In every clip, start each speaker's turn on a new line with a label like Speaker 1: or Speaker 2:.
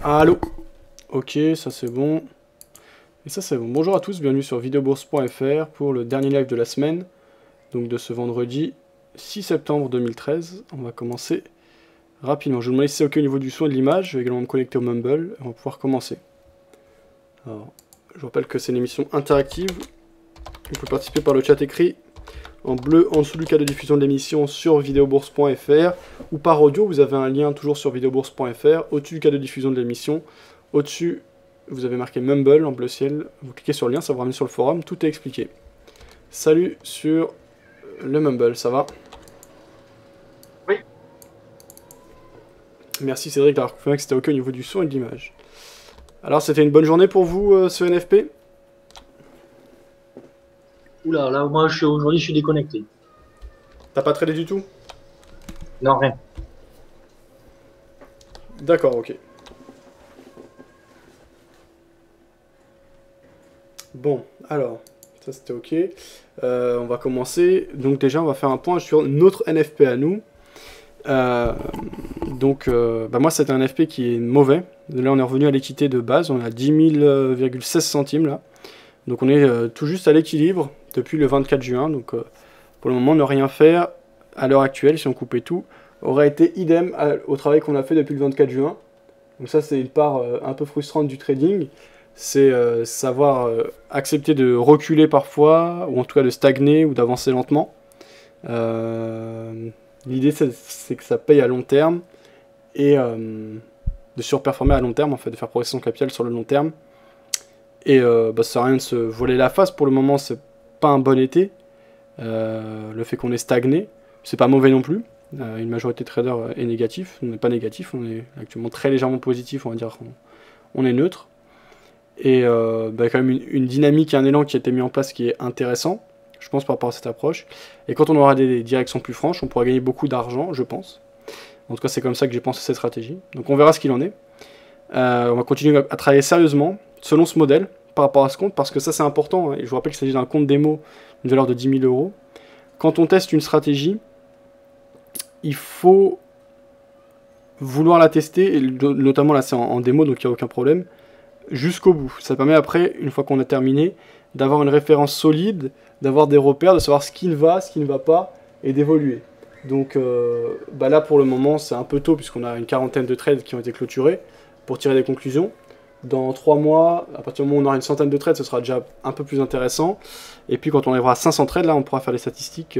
Speaker 1: Allô. Ok, ça c'est bon. Et ça c'est bon. Bonjour à tous, bienvenue sur videobourse.fr pour le dernier live de la semaine. Donc de ce vendredi 6 septembre 2013. On va commencer rapidement. Je vais me laisser OK au niveau du son et de l'image. Je vais également me connecter au Mumble et on va pouvoir commencer. Alors, je vous rappelle que c'est une émission interactive. Vous pouvez participer par le chat écrit en bleu en dessous du cas de diffusion de l'émission sur videobourse.fr ou par audio. Vous avez un lien toujours sur videobourse.fr au-dessus du cas de diffusion de l'émission. Au-dessus, vous avez marqué Mumble en bleu ciel. Vous cliquez sur le lien, ça vous ramène sur le forum. Tout est expliqué. Salut sur le Mumble, ça va?
Speaker 2: Oui.
Speaker 1: Merci Cédric d'avoir confirmé que c'était OK au niveau du son et de l'image. Alors, c'était une bonne journée pour vous, ce NFP?
Speaker 2: Oula, là, moi, aujourd'hui, je suis déconnecté.
Speaker 1: T'as pas tradé du tout?
Speaker 2: Non, rien.
Speaker 1: D'accord, ok. Bon, alors, ça c'était ok. On va commencer. Donc déjà, on va faire un point sur notre NFP à nous. Moi, c'est un NFP qui est mauvais. Là, on est revenu à l'équité de base. On est à 10 000,16 centimes là. Donc on est tout juste à l'équilibre depuis le 24 juin. Donc pour le moment, ne rien faire à l'heure actuelle, si on coupait tout, aurait été idem au travail qu'on a fait depuis le 24 juin. Donc ça, c'est une part un peu frustrante du trading. C'est savoir accepter de reculer parfois, ou en tout cas de stagner ou d'avancer lentement. L'idée, c'est que ça paye à long terme et de surperformer à long terme, en fait, de faire progresser son capital sur le long terme. Et ça sert à rien de se voiler la face. Pour le moment, c'est pas un bon été. Le fait qu'on est stagné, c'est pas mauvais non plus. Une majorité de traders est négatif. On n'est pas négatif, on est actuellement très légèrement positif, on va dire. On est neutre. Et quand même une dynamique et un élan qui a été mis en place qui est intéressant, je pense, par rapport à cette approche. Et quand on aura des directions plus franches, on pourra gagner beaucoup d'argent, je pense. En tout cas, c'est comme ça que j'ai pensé cette stratégie. Donc on verra ce qu'il en est. On va continuer à travailler sérieusement, selon ce modèle, par rapport à ce compte, parce que ça c'est important, hein. Et je vous rappelle qu'il s'agit d'un compte démo d'une valeur de 10 000 euros. Quand on teste une stratégie, il faut vouloir la tester, et notamment là c'est en démo, donc il n'y a aucun problème, jusqu'au bout. Ça permet après, une fois qu'on a terminé, d'avoir une référence solide, d'avoir des repères, de savoir ce qui va, ce qui ne va pas, et d'évoluer. Donc là pour le moment c'est un peu tôt, puisqu'on a une quarantaine de trades qui ont été clôturés, pour tirer des conclusions. Dans 3 mois, à partir du moment où on aura une centaine de trades, ce sera déjà un peu plus intéressant. Et puis quand on arrivera à 500 trades, là on pourra faire des statistiques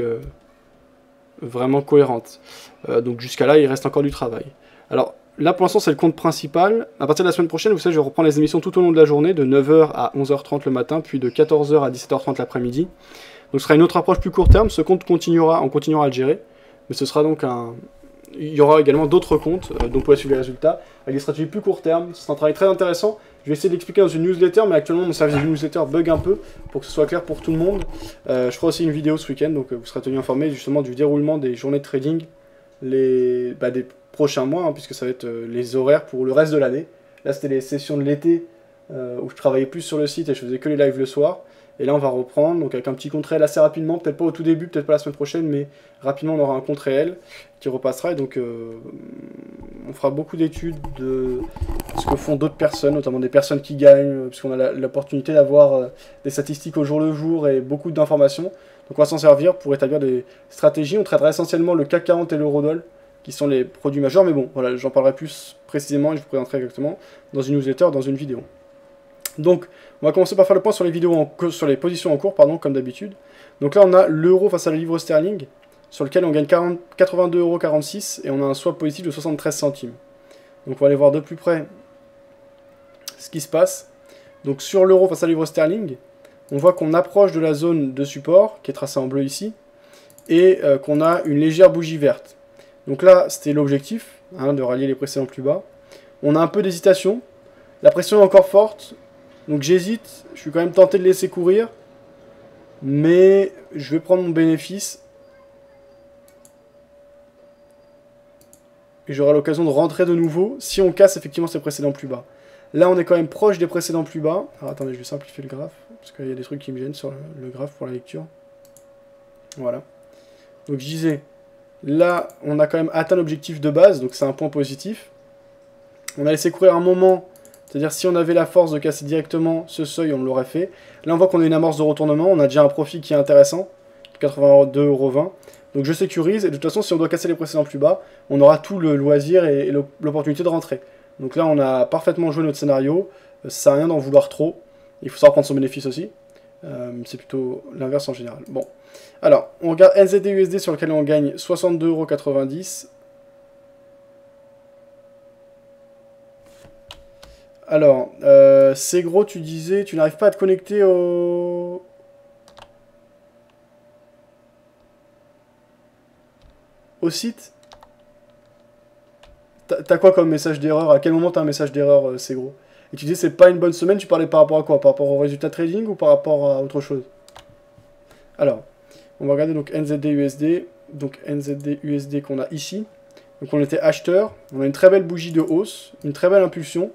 Speaker 1: vraiment cohérentes. Donc jusqu'à là, il reste encore du travail. Alors là pour l'instant c'est le compte principal. À partir de la semaine prochaine, vous savez, je reprends les émissions tout au long de la journée, de 9h à 11h30 le matin, puis de 14h à 17h30 l'après-midi. Donc ce sera une autre approche plus court terme. Ce compte continuera, on continuera à le gérer. Mais ce sera donc il y aura également d'autres comptes dont vous pouvez suivre les résultats avec des stratégies plus court terme. C'est un travail très intéressant. Je vais essayer de l'expliquer dans une newsletter, mais actuellement mon service de newsletter bug un peu pour que ce soit clair pour tout le monde. Je ferai aussi une vidéo ce week-end, donc vous serez tenu informé justement du déroulement des journées de trading des prochains mois, hein, puisque ça va être les horaires pour le reste de l'année. Là c'était les sessions de l'été où je travaillais plus sur le site et je faisais que les lives le soir. Et là on va reprendre, donc avec un petit compte réel assez rapidement, peut-être pas au tout début, peut-être pas la semaine prochaine, mais rapidement on aura un compte réel qui repassera, et donc on fera beaucoup d'études de ce que font d'autres personnes, notamment des personnes qui gagnent, puisqu'on a l'opportunité d'avoir des statistiques au jour le jour et beaucoup d'informations. Donc on va s'en servir pour établir des stratégies. On traitera essentiellement le CAC 40 et l'eurodoll, qui sont les produits majeurs, mais bon, voilà, j'en parlerai plus précisément et je vous présenterai exactement dans une newsletter, dans une vidéo. Donc, on va commencer par faire le point sur sur les positions en cours, comme d'habitude. Donc là, on a l'euro face à la livre sterling, sur lequel on gagne 82,46 € et on a un swap positif de 73 centimes. Donc on va aller voir de plus près ce qui se passe. Donc sur l'euro face à la livre sterling, on voit qu'on approche de la zone de support, qui est tracée en bleu ici, et qu'on a une légère bougie verte. Donc là, c'était l'objectif, hein, de rallier les précédents plus bas. On a un peu d'hésitation, la pression est encore forte, donc j'hésite, je suis quand même tenté de laisser courir, mais je vais prendre mon bénéfice. Et j'aurai l'occasion de rentrer de nouveau si on casse effectivement ces précédents plus bas. Là, on est quand même proche des précédents plus bas. Alors attendez, je vais simplifier le graphe, parce qu'il y a des trucs qui me gênent sur le graphe pour la lecture. Voilà. Donc je disais, là, on a quand même atteint l'objectif de base, donc c'est un point positif. On a laissé courir un moment, c'est-à-dire si on avait la force de casser directement ce seuil, on l'aurait fait. Là, on voit qu'on a une amorce de retournement, on a déjà un profit qui est intéressant, 82,20 €. Donc je sécurise, et de toute façon, si on doit casser les précédents plus bas, on aura tout le loisir et l'opportunité de rentrer. Donc là, on a parfaitement joué notre scénario, ça sert à rien d'en vouloir trop, il faut savoir prendre son bénéfice aussi. C'est plutôt l'inverse en général. Bon, alors, on regarde NZD-USD sur lequel on gagne 62,90 €. Alors, c'est gros, tu disais, tu n'arrives pas à te connecter au site. T'as quoi comme message d'erreur? À quel moment t'as un message d'erreur, c'est gros? Et tu dis c'est pas une bonne semaine, tu parlais par rapport à quoi? Par rapport au résultat trading ou par rapport à autre chose? Alors, on va regarder donc NZD-USD. Donc NZD-USD qu'on a ici. Donc on était acheteur, on a une très belle bougie de hausse, une très belle impulsion.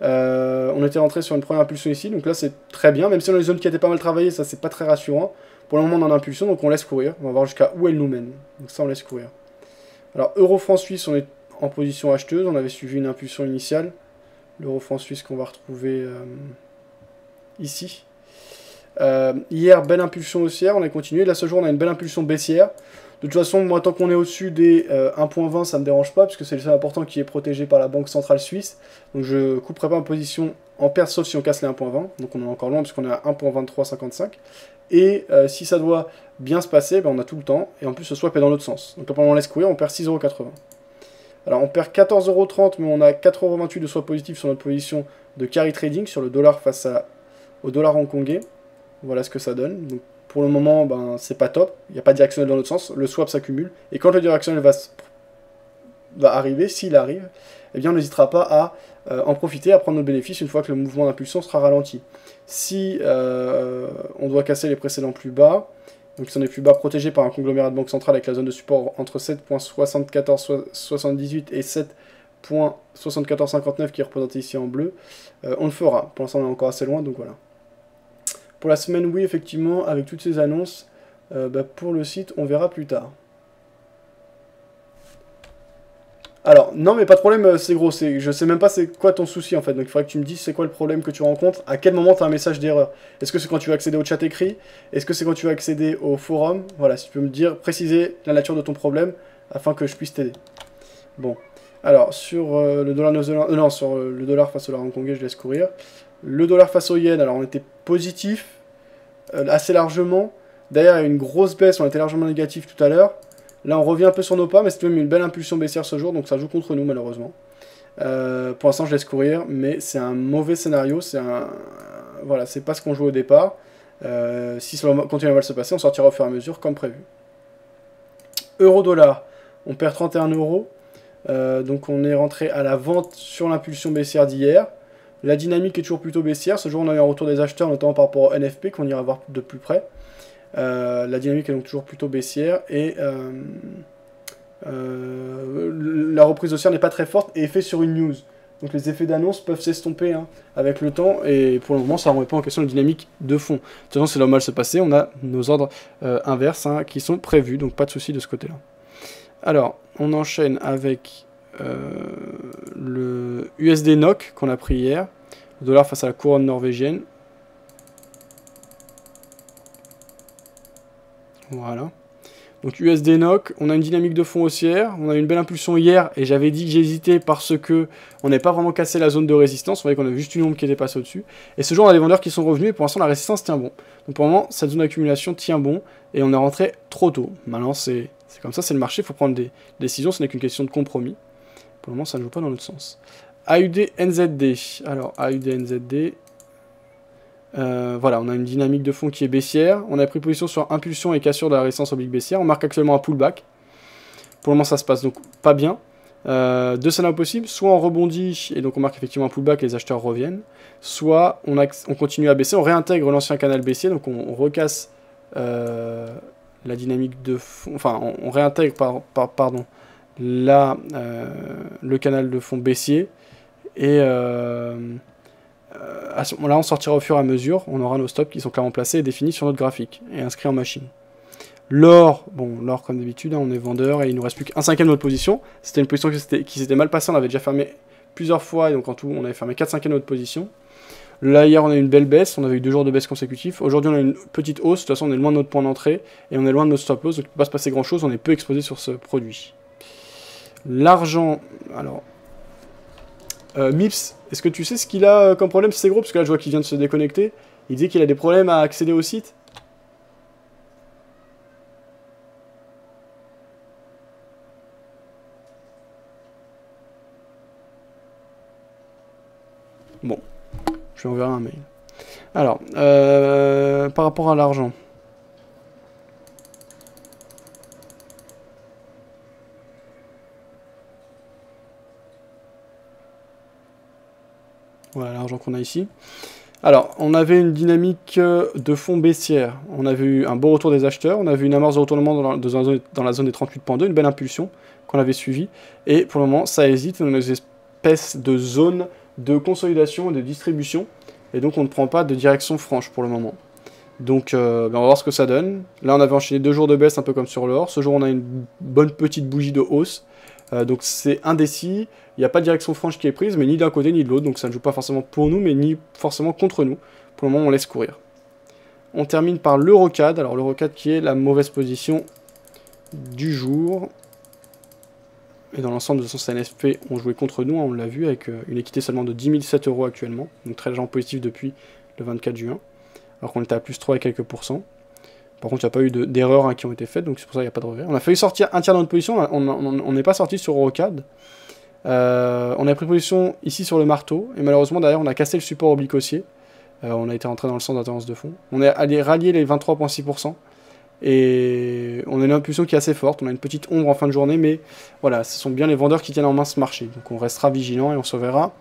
Speaker 1: On était rentré sur une première impulsion ici, donc là c'est très bien, même si on a une zone qui a été pas mal travaillée, ça c'est pas très rassurant. Pour le moment on a une impulsion, donc on laisse courir, on va voir jusqu'à où elle nous mène. Donc ça on laisse courir. Alors euro-franc suisse, on est en position acheteuse, on avait suivi une impulsion initiale. L'euro-franc suisse qu'on va retrouver ici. Hier, belle impulsion haussière, on a continué. Là, ce jour, on a une belle impulsion baissière. De toute façon, moi, tant qu'on est au-dessus des 1.20, ça ne me dérange pas, puisque c'est le seul important qui est protégé par la Banque Centrale Suisse. Donc, je ne couperai pas ma position en perte, sauf si on casse les 1.20. Donc, on est encore loin, puisqu'on est à 1.2355. Et si ça doit bien se passer, ben, on a tout le temps. Et en plus, ce swap est dans l'autre sens. Donc, pendant on laisse courir, on perd 6,80 €. Alors on perd 14,30 €, mais on a 4,28 € de swap positif sur notre position de carry trading, sur le dollar face au dollar hongkongais. Voilà ce que ça donne. Donc pour le moment, ben, c'est pas top. Il n'y a pas de directionnel dans l'autre sens. Le swap s'accumule. Et quand le directionnel va arriver, s'il arrive, eh bien on n'hésitera pas à en profiter, à prendre nos bénéfices une fois que le mouvement d'impulsion sera ralenti. Si on doit casser les précédents plus bas, donc si on est plus bas, protégé par un conglomérat de banque centrale avec la zone de support entre 7.7478 et 7.7459 qui est représenté ici en bleu, on le fera. Pour l'instant on est encore assez loin, donc voilà. Pour la semaine, oui, effectivement, avec toutes ces annonces, pour le site, on verra plus tard. Alors, non, mais pas de problème, c'est gros, je sais même pas c'est quoi ton souci en fait, donc il faudrait que tu me dises c'est quoi le problème que tu rencontres, à quel moment tu as un message d'erreur. Est-ce que c'est quand tu vas accéder au chat écrit? Est-ce que c'est quand tu vas accéder au forum? Voilà, si tu peux me dire, préciser la nature de ton problème, afin que je puisse t'aider. Bon, alors, sur le dollar néo-zélandais, sur le dollar face au dollar hongkongais, je laisse courir. Le dollar face au yen, alors on était positif, assez largement. D'ailleurs, il y a eu une grosse baisse, on était largement négatif tout à l'heure. Là, on revient un peu sur nos pas, mais c'est même une belle impulsion baissière ce jour, donc ça joue contre nous, malheureusement. Pour l'instant, je laisse courir, mais c'est un mauvais scénario. Voilà, c'est pas ce qu'on joue au départ. Si ça continue à mal se passer, on sortira au fur et à mesure, comme prévu. Euro-dollar, on perd 31 €. Donc, on est rentré à la vente sur l'impulsion baissière d'hier. La dynamique est toujours plutôt baissière. Ce jour, on a eu un retour des acheteurs, notamment par rapport au NFP, qu'on ira voir de plus près. La dynamique est donc toujours plutôt baissière et la reprise haussière n'est pas très forte et est faite sur une news. Donc les effets d'annonce peuvent s'estomper avec le temps et pour le moment ça ne remet pas en question la dynamique de fond. De toute façon c'est normal de se passer, on a nos ordres inverses qui sont prévus, donc pas de souci de ce côté-là. Alors on enchaîne avec le USD NOK qu'on a pris hier, le dollar face à la couronne norvégienne. Voilà. Donc USD NOK, on a une dynamique de fond haussière, on a une belle impulsion hier, et j'avais dit que j'hésitais parce que on n'avait pas vraiment cassé la zone de résistance, vous voyez qu'on a juste une ombre qui était passée au-dessus. Et ce jour, on a des vendeurs qui sont revenus, et pour l'instant, la résistance tient bon. Donc pour le moment, cette zone d'accumulation tient bon, et on est rentré trop tôt. Maintenant, c'est comme ça, c'est le marché, il faut prendre des décisions, ce n'est qu'une question de compromis. Pour le moment, ça ne joue pas dans l'autre sens. AUD NZD, alors AUD NZD... voilà, on a une dynamique de fond qui est baissière. On a pris position sur impulsion et cassure de la résistance oblique baissière. On marque actuellement un pullback. Pour le moment, ça se passe donc pas bien. Deux scénarios possibles. Soit on rebondit et donc on marque effectivement un pullback et les acheteurs reviennent. Soit on continue à baisser, on réintègre l'ancien canal baissier. Donc on recasse la dynamique de fond. Enfin, on réintègre pardon, le canal de fond baissier. Et... à ce moment-là, on sortira au fur et à mesure, on aura nos stops qui sont clairement placés et définis sur notre graphique, et inscrits en machine. L'or, bon, l'or comme d'habitude, on est vendeur, et il nous reste plus qu'un cinquième de notre position. C'était une position qui s'était mal passée, on avait déjà fermé plusieurs fois, et donc en tout, on avait fermé 4/5 à notre position. Là, hier, on a eu une belle baisse, on avait eu 2 jours de baisse consécutifs. Aujourd'hui, on a une petite hausse, de toute façon, on est loin de notre point d'entrée, et on est loin de notre stop loss, donc il ne peut pas se passer grand-chose, on est peu exposé sur ce produit. L'argent, alors... Mips, est-ce que tu sais ce qu'il a comme problème, c'est gros, parce que là, je vois qu'il vient de se déconnecter. Il dit qu'il a des problèmes à accéder au site. Bon, je lui enverrai un mail. Alors, par rapport à l'argent. Voilà l'argent qu'on a ici. Alors, on avait une dynamique de fond baissière. On avait eu un beau retour des acheteurs. On avait une amorce de retournement dans la zone des 38.2, une belle impulsion qu'on avait suivie. Et pour le moment, ça hésite dans une espèce de zone de consolidation et de distribution. Et donc, on ne prend pas de direction franche pour le moment. Donc, on va voir ce que ça donne. Là, on avait enchaîné 2 jours de baisse, un peu comme sur l'or. Ce jour, on a une bonne petite bougie de hausse. Donc, c'est indécis. Il n'y a pas de direction franche qui est prise, mais ni d'un côté ni de l'autre. Donc, ça ne joue pas forcément pour nous, mais ni forcément contre nous. Pour le moment, on laisse courir. On termine par l'Eurocad. Alors, l'Eurocad qui est la mauvaise position du jour. Et dans l'ensemble de son CNFP, on jouait contre nous, hein, on l'a vu, avec une équité seulement de 10 007 € actuellement. Donc, très légèrement positif depuis le 24 juin. Alors qu'on était à plus 3 et quelques pourcents. Par contre, il n'y a pas eu d'erreurs qui ont été faites, donc c'est pour ça qu'il n'y a pas de regret. On a failli sortir un tiers dans notre position, on n'est pas sorti sur Eurocad. On a pris position ici sur le marteau, et malheureusement, derrière, on a cassé le support oblique haussier. On a été rentré dans le sens d'alternance de fond. On est allé rallier les 23,6%, et on a une impulsion qui est assez forte. On a une petite ombre en fin de journée, mais voilà, ce sont bien les vendeurs qui tiennent en main ce marché. Donc on restera vigilant et on surveillera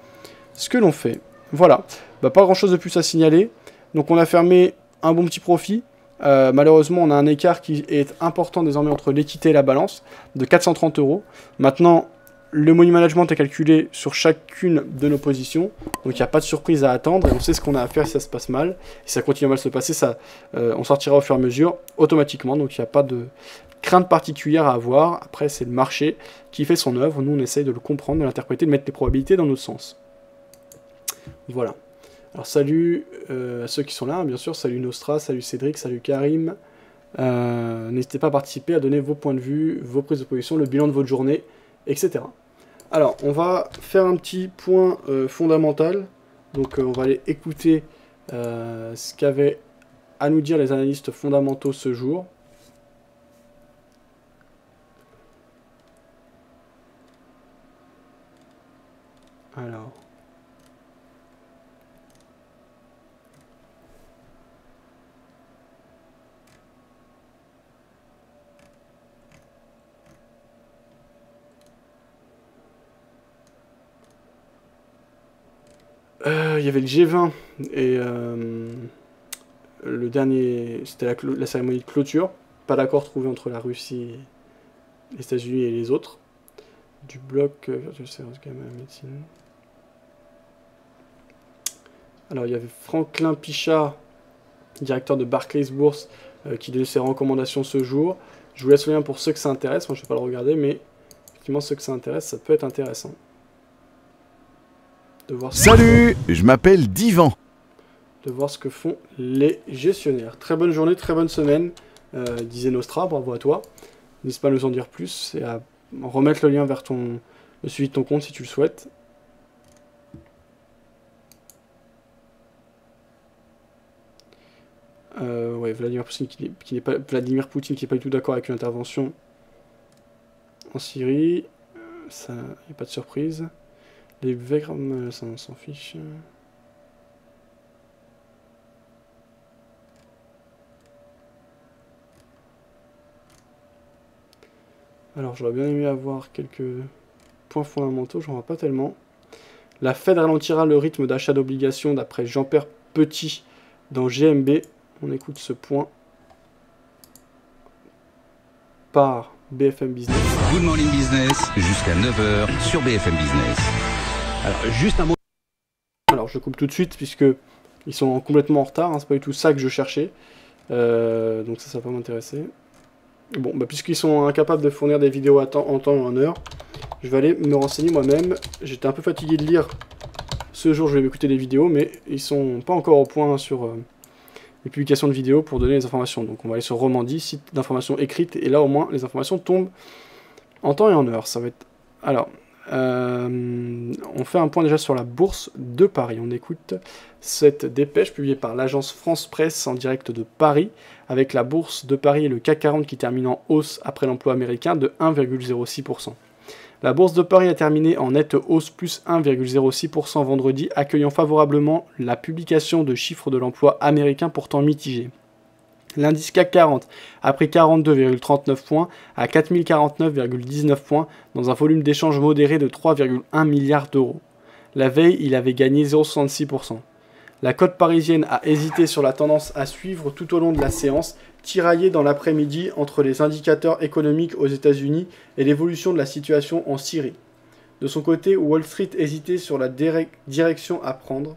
Speaker 1: ce que l'on fait. Voilà, pas grand-chose de plus à signaler. Donc on a fermé un bon petit profit. Malheureusement, on a un écart qui est important désormais entre l'équité et la balance, de 430 €. Maintenant, le money management est calculé sur chacune de nos positions, donc il n'y a pas de surprise à attendre, et on sait ce qu'on a à faire si ça se passe mal. Si ça continue à mal se passer, on sortira au fur et à mesure, automatiquement, donc il n'y a pas de crainte particulière à avoir. Après, c'est le marché qui fait son œuvre, nous on essaye de le comprendre, de l'interpréter, de mettre les probabilités dans notre sens. Voilà. Alors salut à ceux qui sont là, bien sûr, salut Nostra, salut Cédric, salut Karim. N'hésitez pas à participer, à donner vos points de vue, vos prises de position, le bilan de votre journée, etc. Alors, on va faire un petit point fondamental. Donc on va aller écouter ce qu'avaient à nous dire les analystes fondamentaux ce jour. Alors... il y avait le G20 et le dernier, c'était la cérémonie de clôture. Pas d'accord trouvé entre la Russie, les États-Unis et les autres. Du bloc Virtual Service Gamma Médecine. Alors il y avait Franklin Pichard, directeur de Barclays Bourse, qui donnait ses recommandations ce jour. Je vous laisse le lien pour ceux que ça intéresse. Moi je ne vais pas le regarder, mais effectivement ceux que ça intéresse, ça peut être intéressant. De voir
Speaker 3: Salut, je m'appelle Divan.
Speaker 1: De voir ce que font les gestionnaires. Très bonne journée, très bonne semaine, disait Nostra, bravo à toi. N'hésite pas à nous en dire plus et à remettre le lien vers le suivi de ton compte si tu le souhaites. Ouais, Vladimir Poutine qui n'est pas du tout d'accord avec une intervention en Syrie. Ça, il n'y a pas de surprise. Les verbes, ça on s'en fiche. Alors j'aurais bien aimé avoir quelques points fondamentaux, j'en vois pas tellement. La Fed ralentira le rythme d'achat d'obligations d'après Jean-Pierre Petit dans GMB. On écoute ce point par BFM Business.
Speaker 4: Good Morning Business jusqu'à 9 h sur BFM Business. Alors, juste un mot.
Speaker 1: Alors, je coupe tout de suite puisque ils sont complètement en retard. Hein, c'est pas du tout ça que je cherchais. Donc ça va pas m'intéresser. Bon, puisqu'ils sont incapables de fournir des vidéos en temps et en heure, Je vais aller me renseigner moi-même. J'étais un peu fatigué de lire. Ce jour, je vais m'écouter des vidéos, mais ils sont pas encore au point sur les publications de vidéos pour donner les informations. Donc on va aller sur Romandie, site d'information écrite, et là au moins les informations tombent en temps et en heure. Ça va être... Alors, on fait un point déjà sur la bourse de Paris. On écoute cette dépêche publiée par l'agence France Presse en direct de Paris, avec la bourse de Paris et le CAC 40 qui termine en hausse après l'emploi américain de 1,06%. La bourse de Paris a terminé en nette hausse plus 1,06% vendredi, accueillant favorablement la publication de chiffres de l'emploi américain pourtant mitigés. L'indice CAC 40 a pris 42,39 points à 4049,19 points dans un volume d'échange modéré de 3,1 milliards d'euros. La veille, il avait gagné 0,66%. La cote parisienne a hésité sur la tendance à suivre tout au long de la séance, tiraillée dans l'après-midi entre les indicateurs économiques aux États-Unis et l'évolution de la situation en Syrie. De son côté, Wall Street hésitait sur la direction à prendre.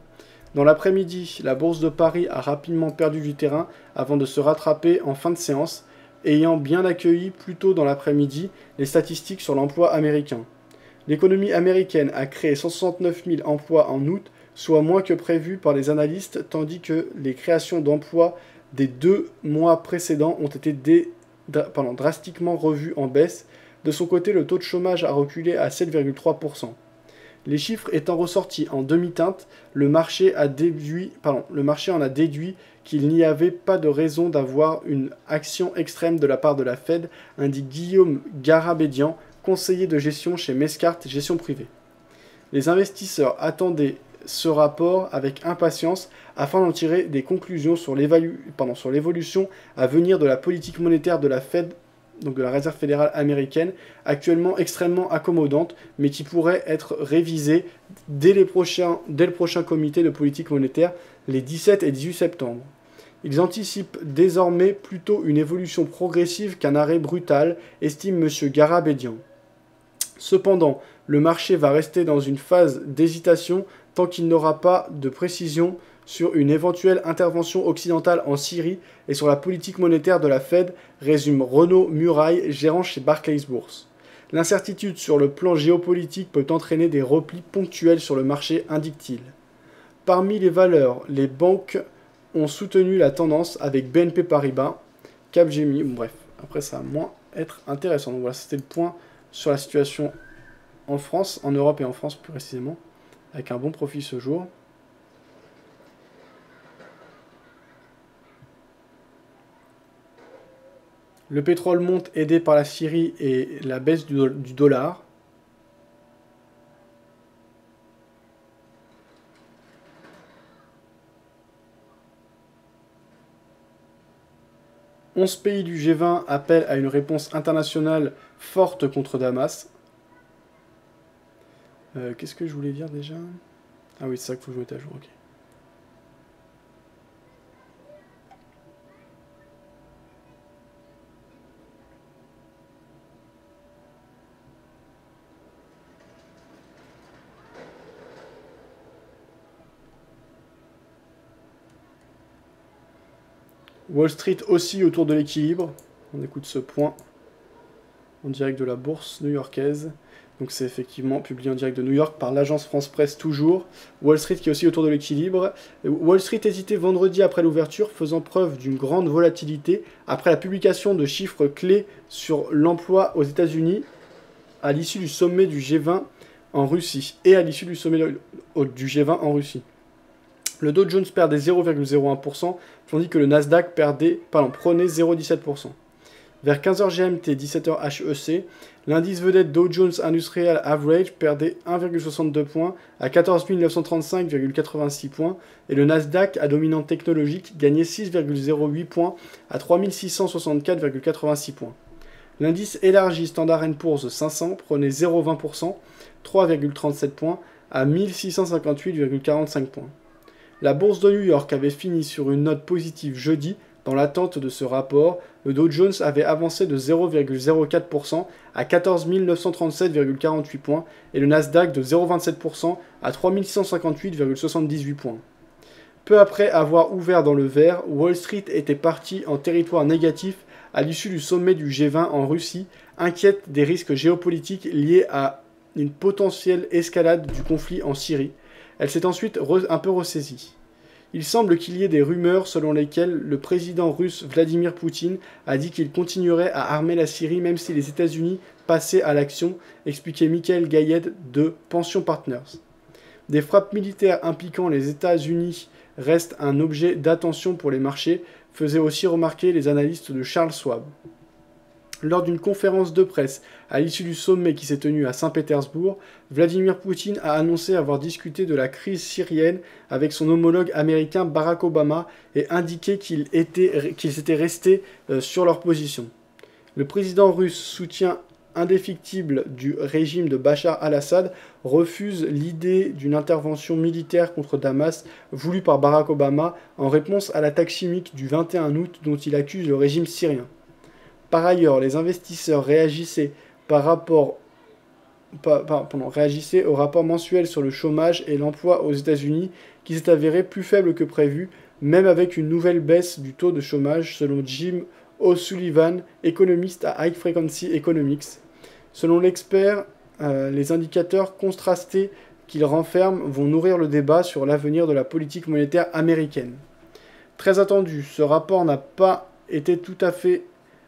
Speaker 1: Dans l'après-midi, la bourse de Paris a rapidement perdu du terrain avant de se rattraper en fin de séance, ayant bien accueilli plus tôt dans l'après-midi les statistiques sur l'emploi américain. L'économie américaine a créé 169 000 emplois en août, soit moins que prévu par les analystes, tandis que les créations d'emplois des 2 mois précédents ont été drastiquement revues en baisse. De son côté, le taux de chômage a reculé à 7,3%. Les chiffres étant ressortis en demi-teinte, le marché en a déduit qu'il n'y avait pas de raison d'avoir une action extrême de la part de la Fed, indique Guillaume Garabédian, conseiller de gestion chez Mescart Gestion Privée. Les investisseurs attendaient ce rapport avec impatience afin d'en tirer des conclusions sur l'évolution à venir de la politique monétaire de la Fed, donc de la Réserve fédérale américaine, actuellement extrêmement accommodante, mais qui pourrait être révisée dès le prochain comité de politique monétaire les 17 et 18 septembre. Ils anticipent désormais plutôt une évolution progressive qu'un arrêt brutal, estime M. Garabédian. Cependant, le marché va rester dans une phase d'hésitation tant qu'il n'aura pas de précision sur une éventuelle intervention occidentale en Syrie et sur la politique monétaire de la Fed, résume Renaud Muraille, gérant chez Barclays Bourse. L'incertitude sur le plan géopolitique peut entraîner des replis ponctuels sur le marché, indique-t-il. Parmi les valeurs, les banques ont soutenu la tendance avec BNP Paribas, Capgemini, bref, après ça va moins être intéressant. Donc voilà, c'était le point sur la situation en France, en Europe et en France plus précisément, avec un bon profit ce jour. Le pétrole monte aidé par la Syrie et la baisse du dollar. « 11 pays du G20 appellent à une réponse internationale forte contre Damas. » Qu'est-ce que je voulais dire déjà? Ah oui, c'est ça qu'il faut que je mette à jour, ok. Wall Street aussi autour de l'équilibre. On écoute ce point en direct de la bourse new-yorkaise. Donc c'est effectivement publié en direct de New York par l'agence France Presse toujours. Wall Street qui est aussi autour de l'équilibre. Wall Street hésitait vendredi après l'ouverture, faisant preuve d'une grande volatilité après la publication de chiffres clés sur l'emploi aux États-Unis à l'issue du sommet du G20 en Russie et à l'issue du sommet du G20 en Russie. Le Dow Jones perdait 0,01%, tandis que le Nasdaq prenait 0,17%. Vers 15h GMT, 17h HEC, l'indice vedette Dow Jones Industrial Average perdait 1,62 points à 14 935,86 points et le Nasdaq à dominante technologique gagnait 6,08 points à 3664,86 points. L'indice élargi Standard & Poor's 500 prenait 0,20%, 3,37 points à 1658,45 points. La bourse de New York avait fini sur une note positive jeudi. Dans l'attente de ce rapport, le Dow Jones avait avancé de 0,04% à 14 937,48 points et le Nasdaq de 0,27% à 3658,78 points. Peu après avoir ouvert dans le vert, Wall Street était parti en territoire négatif à l'issue du sommet du G20 en Russie, inquiète des risques géopolitiques liés à une potentielle escalade du conflit en Syrie. Elle s'est ensuite un peu ressaisie. Il semble qu'il y ait des rumeurs selon lesquelles le président russe Vladimir Poutine a dit qu'il continuerait à armer la Syrie même si les États-Unis passaient à l'action, expliquait Michael Gayed de Pension Partners. Des frappes militaires impliquant les États-Unis restent un objet d'attention pour les marchés, faisaient aussi remarquer les analystes de Charles Schwab. Lors d'une conférence de presse à l'issue du sommet qui s'est tenu à Saint-Pétersbourg, Vladimir Poutine a annoncé avoir discuté de la crise syrienne avec son homologue américain Barack Obama et indiqué qu'ils étaient restés sur leur position. Le président russe, soutien indéfectible du régime de Bachar al-Assad, refuse l'idée d'une intervention militaire contre Damas voulue par Barack Obama en réponse à l'attaque chimique du 21 août dont il accuse le régime syrien. Par ailleurs, les investisseurs réagissaient au rapport mensuel sur le chômage et l'emploi aux États-Unis qui s'est avéré plus faible que prévu, même avec une nouvelle baisse du taux de chômage selon Jim O'Sullivan, économiste à High Frequency Economics. Selon l'expert, les indicateurs contrastés qu'il renferme vont nourrir le débat sur l'avenir de la politique monétaire américaine. Très attendu, ce rapport n'a pas été tout à fait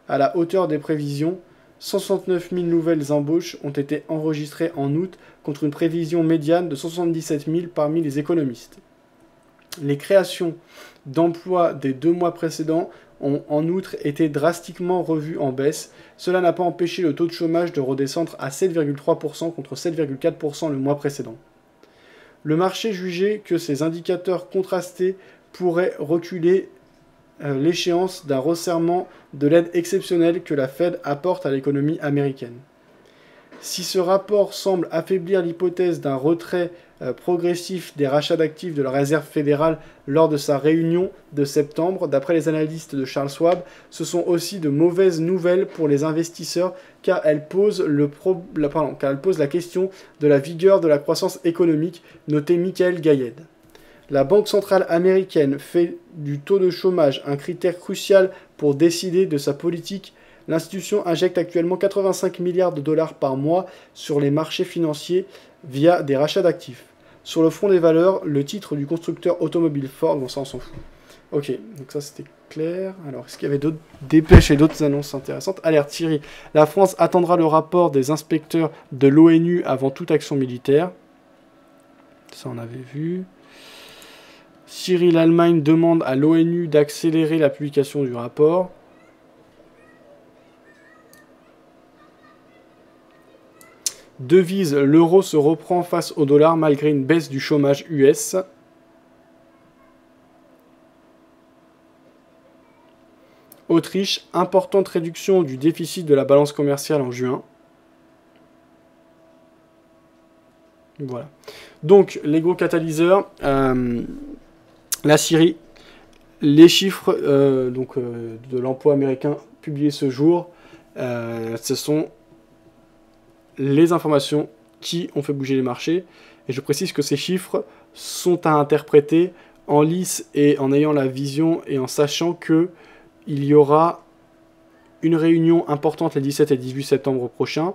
Speaker 1: à la hauteur des prévisions. 169 000 nouvelles embauches ont été enregistrées en août contre une prévision médiane de 177 000 parmi les économistes. Les créations d'emplois des 2 mois précédents ont en outre été drastiquement revues en baisse. Cela n'a pas empêché le taux de chômage de redescendre à 7,3% contre 7,4% le mois précédent. Le marché jugeait que ces indicateurs contrastés pourraient reculer l'échéance d'un resserrement de l'aide exceptionnelle que la Fed apporte à l'économie américaine. Si ce rapport semble affaiblir l'hypothèse d'un retrait progressif des rachats d'actifs de la Réserve fédérale lors de sa réunion de septembre, d'après les analystes de Charles Schwab, ce sont aussi de mauvaises nouvelles pour les investisseurs car elles posent la question de la vigueur de la croissance économique, notait Michael Gayed. La Banque centrale américaine fait du taux de chômage un critère crucial pour décider de sa politique. L'institution injecte actuellement 85 milliards de dollars par mois sur les marchés financiers via des rachats d'actifs. Sur le front des valeurs, le titre du constructeur automobile Ford, bon ça on s'en fout. Ok, donc ça c'était clair. Alors, est-ce qu'il y avait d'autres dépêches et d'autres annonces intéressantes? Alerte Thierry, la France attendra le rapport des inspecteurs de l'ONU avant toute action militaire. Ça on avait vu. Syrie, l'Allemagne demande à l'ONU d'accélérer la publication du rapport. Devise, l'euro se reprend face au dollar malgré une baisse du chômage US. Autriche, importante réduction du déficit de la balance commerciale en juin. Voilà. Donc, les gros catalyseurs... la Syrie, les chiffres de l'emploi américain publiés ce jour, ce sont les informations qui ont fait bouger les marchés. Et je précise que ces chiffres sont à interpréter en lice et en ayant la vision et en sachant qu'il y aura une réunion importante les 17 et 18 septembre prochains,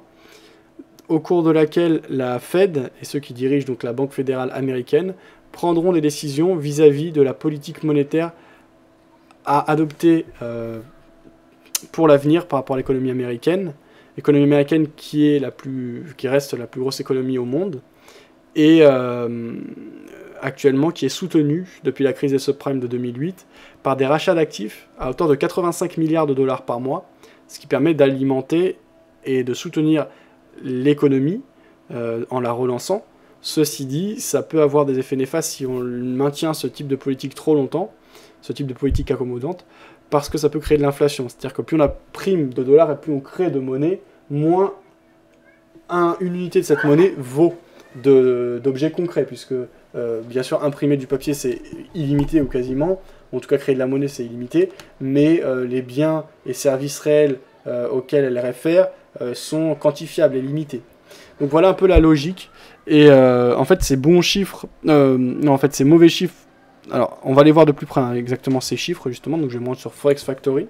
Speaker 1: au cours de laquelle la Fed et ceux qui dirigent donc la Banque fédérale américaine prendront des décisions vis-à-vis de la politique monétaire à adopter pour l'avenir par rapport à l'économie américaine. L'économie américaine qui reste la plus grosse économie au monde et actuellement qui est soutenue depuis la crise des subprimes de 2008 par des rachats d'actifs à hauteur de 85 milliards de dollars par mois, ce qui permet d'alimenter et de soutenir l'économie en la relançant. Ceci dit, ça peut avoir des effets néfastes si on maintient ce type de politique trop longtemps, ce type de politique accommodante, parce que ça peut créer de l'inflation. C'est-à-dire que plus on a prime de dollars et plus on crée de monnaie, moins une unité de cette monnaie vaut d'objets concrets, puisque bien sûr imprimer du papier c'est illimité ou quasiment, en tout cas créer de la monnaie c'est illimité, mais les biens et services réels auxquels elle réfère sont quantifiables et limités. Donc voilà un peu la logique. Et en fait, ces bons chiffres... non, en fait, ces mauvais chiffres... Alors, on va les voir de plus près, hein, exactement ces chiffres, justement. Donc, je vais me rendre sur Forex Factory.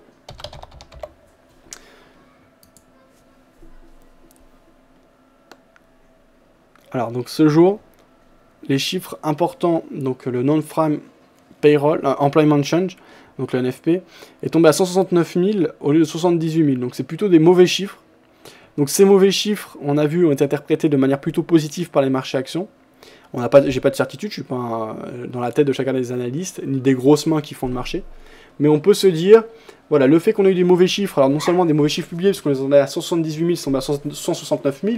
Speaker 1: Alors, donc ce jour, les chiffres importants, donc le non-farm payroll, employment change, donc le NFP, est tombé à 169 000 au lieu de 78 000. Donc c'est plutôt des mauvais chiffres. Donc ces mauvais chiffres, on a vu, ont été interprétés de manière plutôt positive par les marchés actions. J'ai pas de certitude, je suis pas dans la tête de chacun des analystes, ni des grosses mains qui font le marché. Mais on peut se dire, voilà, le fait qu'on ait eu des mauvais chiffres, alors non seulement des mauvais chiffres publiés, parce qu'on les en a à 178 000, ils sont à 169 000,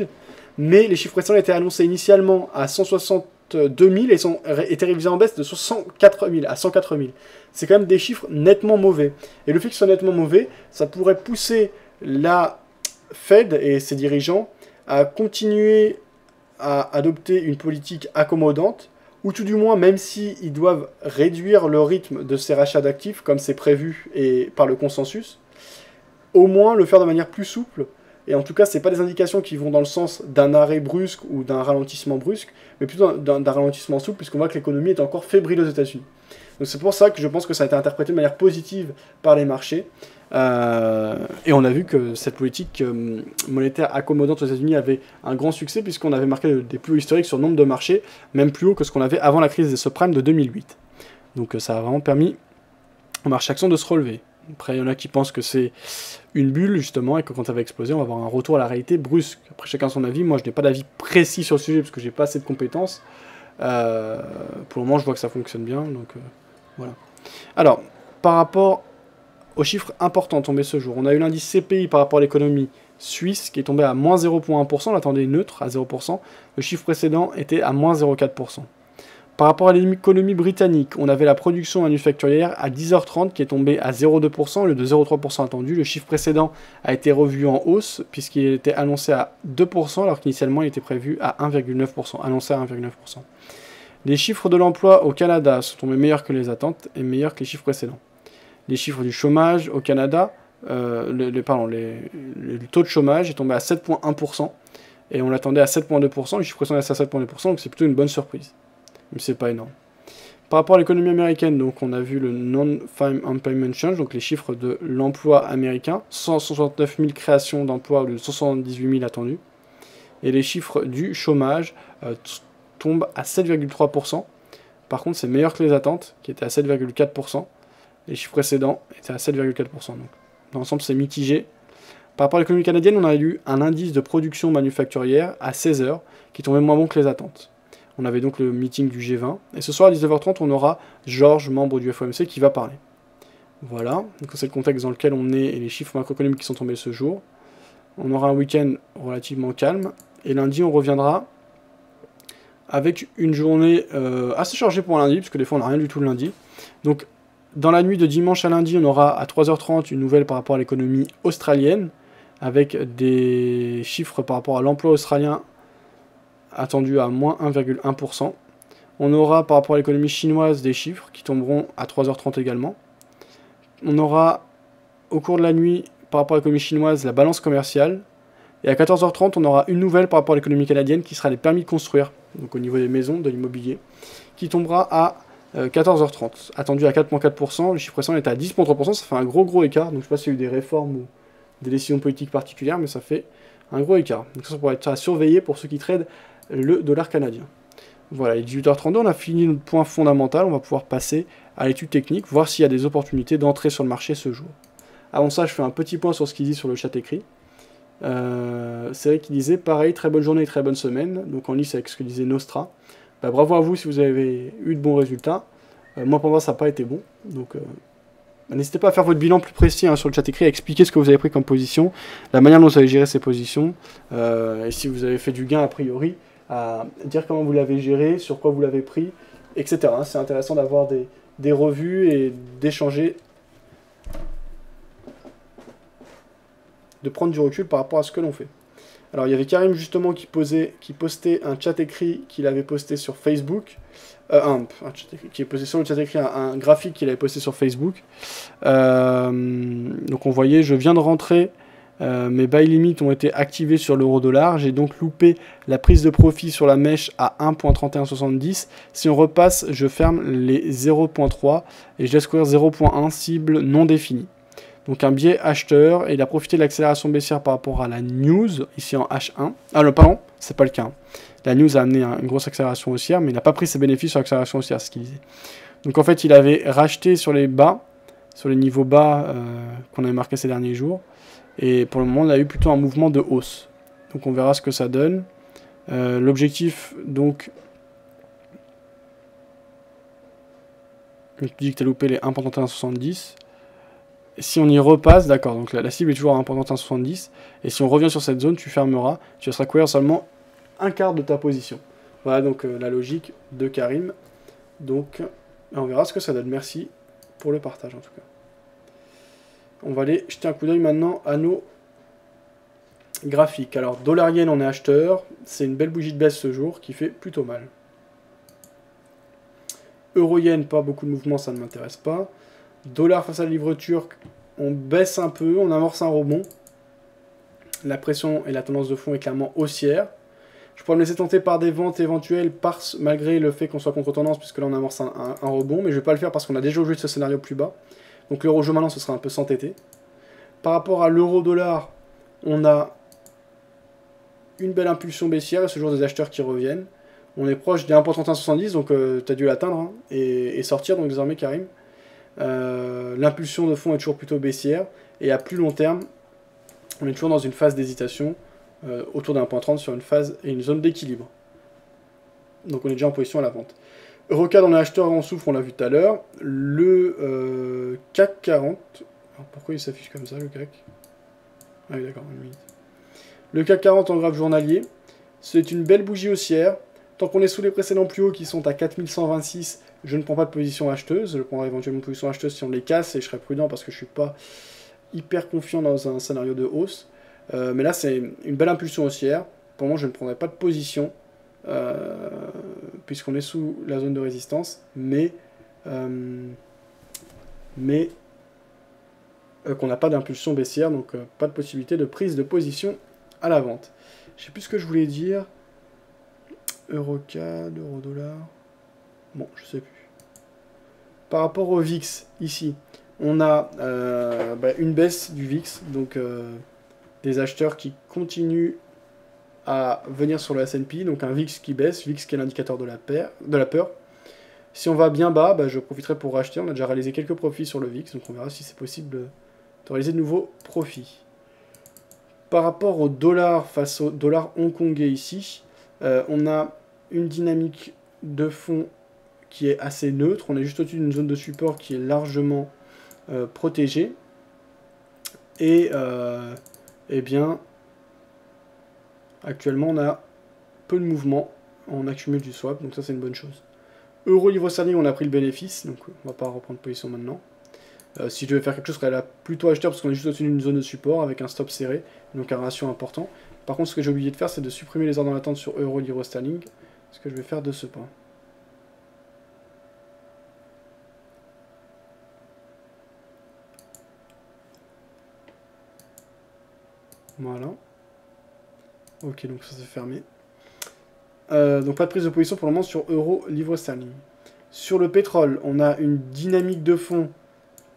Speaker 1: mais les chiffres précédents étaient annoncés initialement à 162 000 et étaient révisés en baisse de 104 000 à 104 000. C'est quand même des chiffres nettement mauvais. Et le fait qu'ils soient nettement mauvais, ça pourrait pousser la Fed et ses dirigeants à continuer à adopter une politique accommodante, ou tout du moins, même s'ils doivent réduire le rythme de ces rachats d'actifs, comme c'est prévu et par le consensus, au moins le faire de manière plus souple. Et en tout cas, ce n'est pas des indications qui vont dans le sens d'un arrêt brusque ou d'un ralentissement brusque, mais plutôt d'un ralentissement souple, puisqu'on voit que l'économie est encore fébrile aux États-Unis. Donc c'est pour ça que je pense que ça a été interprété de manière positive par les marchés. Et on a vu que cette politique monétaire accommodante aux États-Unis avait un grand succès, puisqu'on avait marqué des plus hauts historiques sur le nombre de marchés, même plus haut que ce qu'on avait avant la crise des subprimes de 2008. Donc ça a vraiment permis aux marchés actions de se relever. Après, il y en a qui pensent que c'est une bulle, justement, et que quand ça va exploser, on va avoir un retour à la réalité brusque. Après, chacun son avis. Moi, je n'ai pas d'avis précis sur le sujet, parce que j'ai pas assez de compétences. Pour le moment, je vois que ça fonctionne bien, donc voilà. Alors, par rapport aux chiffres importants tombés ce jour, on a eu l'indice CPI par rapport à l'économie suisse, qui est tombé à moins 0,1%, on l'attendait neutre, à 0%. Le chiffre précédent était à moins 0,4%. Par rapport à l'économie britannique, on avait la production manufacturière à 10h30 qui est tombée à 0,2% au lieu de 0,3% attendu. Le chiffre précédent a été revu en hausse puisqu'il était annoncé à 2% alors qu'initialement il était prévu à 1,9%, annoncé à 1,9%. Les chiffres de l'emploi au Canada sont tombés meilleurs que les attentes et meilleurs que les chiffres précédents. Les chiffres du chômage au Canada, le taux de chômage est tombé à 7,1% et on l'attendait à 7,2%. Les chiffres précédents étaient à 7,2%, donc c'est plutôt une bonne surprise. Mais c'est pas énorme. Par rapport à l'économie américaine, donc on a vu le non-farm employment change, donc les chiffres de l'emploi américain, 169 000 créations d'emplois au lieu de 178 000 attendus. Et les chiffres du chômage tombent à 7,3%. Par contre, c'est meilleur que les attentes, qui étaient à 7,4%. Les chiffres précédents étaient à 7,4%. Donc, dans l'ensemble, c'est mitigé. Par rapport à l'économie canadienne, on a eu un indice de production manufacturière à 16h, qui tombait moins bon que les attentes. On avait donc le meeting du G20. Et ce soir à 19h30, on aura Georges, membre du FOMC, qui va parler. Voilà, donc c'est le contexte dans lequel on est et les chiffres macroéconomiques qui sont tombés ce jour. On aura un week-end relativement calme. Et lundi, on reviendra avec une journée assez chargée pour lundi, parce que des fois, on n'a rien du tout le lundi. Donc, dans la nuit de dimanche à lundi, on aura à 3h30 une nouvelle par rapport à l'économie australienne, avec des chiffres par rapport à l'emploi australien attendu à moins 1,1%. On aura par rapport à l'économie chinoise des chiffres qui tomberont à 3h30 également. On aura au cours de la nuit par rapport à l'économie chinoise la balance commerciale. Et à 14h30 on aura une nouvelle par rapport à l'économie canadienne qui sera les permis de construire, donc au niveau des maisons, de l'immobilier, qui tombera à 14h30. Attendu à 4,4%, le chiffre précédent est à 10,3%, ça fait un gros écart. Donc je ne sais pas s'il y a eu des réformes ou des décisions politiques particulières, mais ça fait un gros écart. Donc ça pourrait être à surveiller pour ceux qui tradent le dollar canadien. Voilà, il est 18h32, on a fini notre point fondamental, on va pouvoir passer à l'étude technique, voir s'il y a des opportunités d'entrer sur le marché ce jour. Avant ça, je fais un petit point sur ce qu'il dit sur le chat écrit. C'est vrai qu'il disait, pareil, très bonne journée et très bonne semaine, donc en lice avec ce que disait Nostra. Bah, bravo à vous si vous avez eu de bons résultats. Moi, pour moi, ça n'a pas été bon, donc n'hésitez pas à faire votre bilan plus précis sur le chat écrit, à expliquer ce que vous avez pris comme position, la manière dont vous avez géré ces positions, et si vous avez fait du gain a priori, à dire comment vous l'avez géré, sur quoi vous l'avez pris, etc. C'est intéressant d'avoir des revues et d'échanger, de prendre du recul par rapport à ce que l'on fait. Alors il y avait Karim justement qui postait un chat écrit qu'il avait posté sur Facebook, qui est posté sur le chat écrit un graphique qu'il avait posté sur Facebook. Donc on voyait, je viens de rentrer. Mes buy limits ont été activés sur l'euro-dollar. J'ai donc loupé la prise de profit sur la mèche à 1.3170. Si on repasse, je ferme les 0.3 et je laisse courir 0.1 cible non définie. Donc un biais acheteur, et il a profité de l'accélération baissière par rapport à la news, ici en H1. Ah non, pardon, c'est pas le cas. Hein. La news a amené une grosse accélération haussière, mais il n'a pas pris ses bénéfices sur l'accélération haussière, c'est ce qu'il disait. Donc en fait, il avait racheté sur les bas, sur les niveaux bas qu'on avait marqués ces derniers jours. Et pour le moment, on a eu plutôt un mouvement de hausse. Donc on verra ce que ça donne. L'objectif, donc... Tu dis que tu as loupé les 1.3170. Si on y repasse, d'accord, donc la cible est toujours à 1.3170. Et si on revient sur cette zone, tu fermeras. Tu seras couvert seulement un quart de ta position. Voilà donc la logique de Karim. Donc on verra ce que ça donne. Merci pour le partage en tout cas. On va aller jeter un coup d'œil maintenant à nos graphiques. Alors dollar-yen, on est acheteur. C'est une belle bougie de baisse ce jour qui fait plutôt mal. Euro-yen, pas beaucoup de mouvements, ça ne m'intéresse pas. Dollar face à la livre turque, on baisse un peu, on amorce un rebond. La pression et la tendance de fond est clairement haussière. Je pourrais me laisser tenter par des ventes éventuelles malgré le fait qu'on soit contre-tendance, puisque là on amorce un rebond, mais je ne vais pas le faire parce qu'on a déjà joué de ce scénario plus bas. Donc l'euro-jeu maintenant, ce sera un peu s'entêter. Par rapport à l'euro-dollar, on a une belle impulsion baissière et ce jour des acheteurs qui reviennent. On est proche des 1.3170, donc tu as dû l'atteindre hein, et sortir donc désormais Karim. L'impulsion de fond est toujours plutôt baissière et à plus long terme, on est toujours dans une phase d'hésitation autour d'un 1.30 sur une phase et une zone d'équilibre. Donc on est déjà en position à la vente. Eurocad, on est acheteur et on souffre, on l'a vu tout à l'heure. Le CAC 40, alors pourquoi il s'affiche comme ça le CAC? Ah oui d'accord, une minute. Le CAC 40 en graphe journalier, c'est une belle bougie haussière. Tant qu'on est sous les précédents plus hauts qui sont à 4126, je ne prends pas de position acheteuse. Je prendrai éventuellement une position acheteuse si on les casse et je serai prudent parce que je ne suis pas hyper confiant dans un scénario de hausse. Mais là, c'est une belle impulsion haussière. Pour moi, je ne prendrai pas de position puisqu'on est sous la zone de résistance, mais qu'on n'a pas d'impulsion baissière, donc pas de possibilité de prise de position à la vente. Je ne sais plus ce que je voulais dire. Eurocad, euro-dollar... Bon, je sais plus. Par rapport au VIX, ici, on a une baisse du VIX, donc des acheteurs qui continuent à venir sur le S&P, donc un VIX qui baisse, VIX qui est l'indicateur de la peur. Si on va bien bas, je profiterai pour racheter. On a déjà réalisé quelques profits sur le VIX, donc on verra si c'est possible de réaliser de nouveaux profits. Par rapport au dollar face au dollar hongkongais ici, on a une dynamique de fond qui est assez neutre. On est juste au-dessus d'une zone de support qui est largement protégée. Et eh bien, actuellement, on a peu de mouvement. On accumule du swap, donc ça c'est une bonne chose. Euro livre sterling, on a pris le bénéfice, donc on va pas reprendre position maintenant. Si je devais faire quelque chose, je serais là plutôt acheteur parce qu'on est juste au-dessus d'une zone de support avec un stop serré, donc un ratio important. Par contre, ce que j'ai oublié de faire, c'est de supprimer les ordres dans l'attente sur euro livre sterling, ce que je vais faire de ce pas. Voilà. Ok, donc ça c'est fermé. Donc pas de prise de position pour le moment sur euro livre sterling. Sur le pétrole, on a une dynamique de fond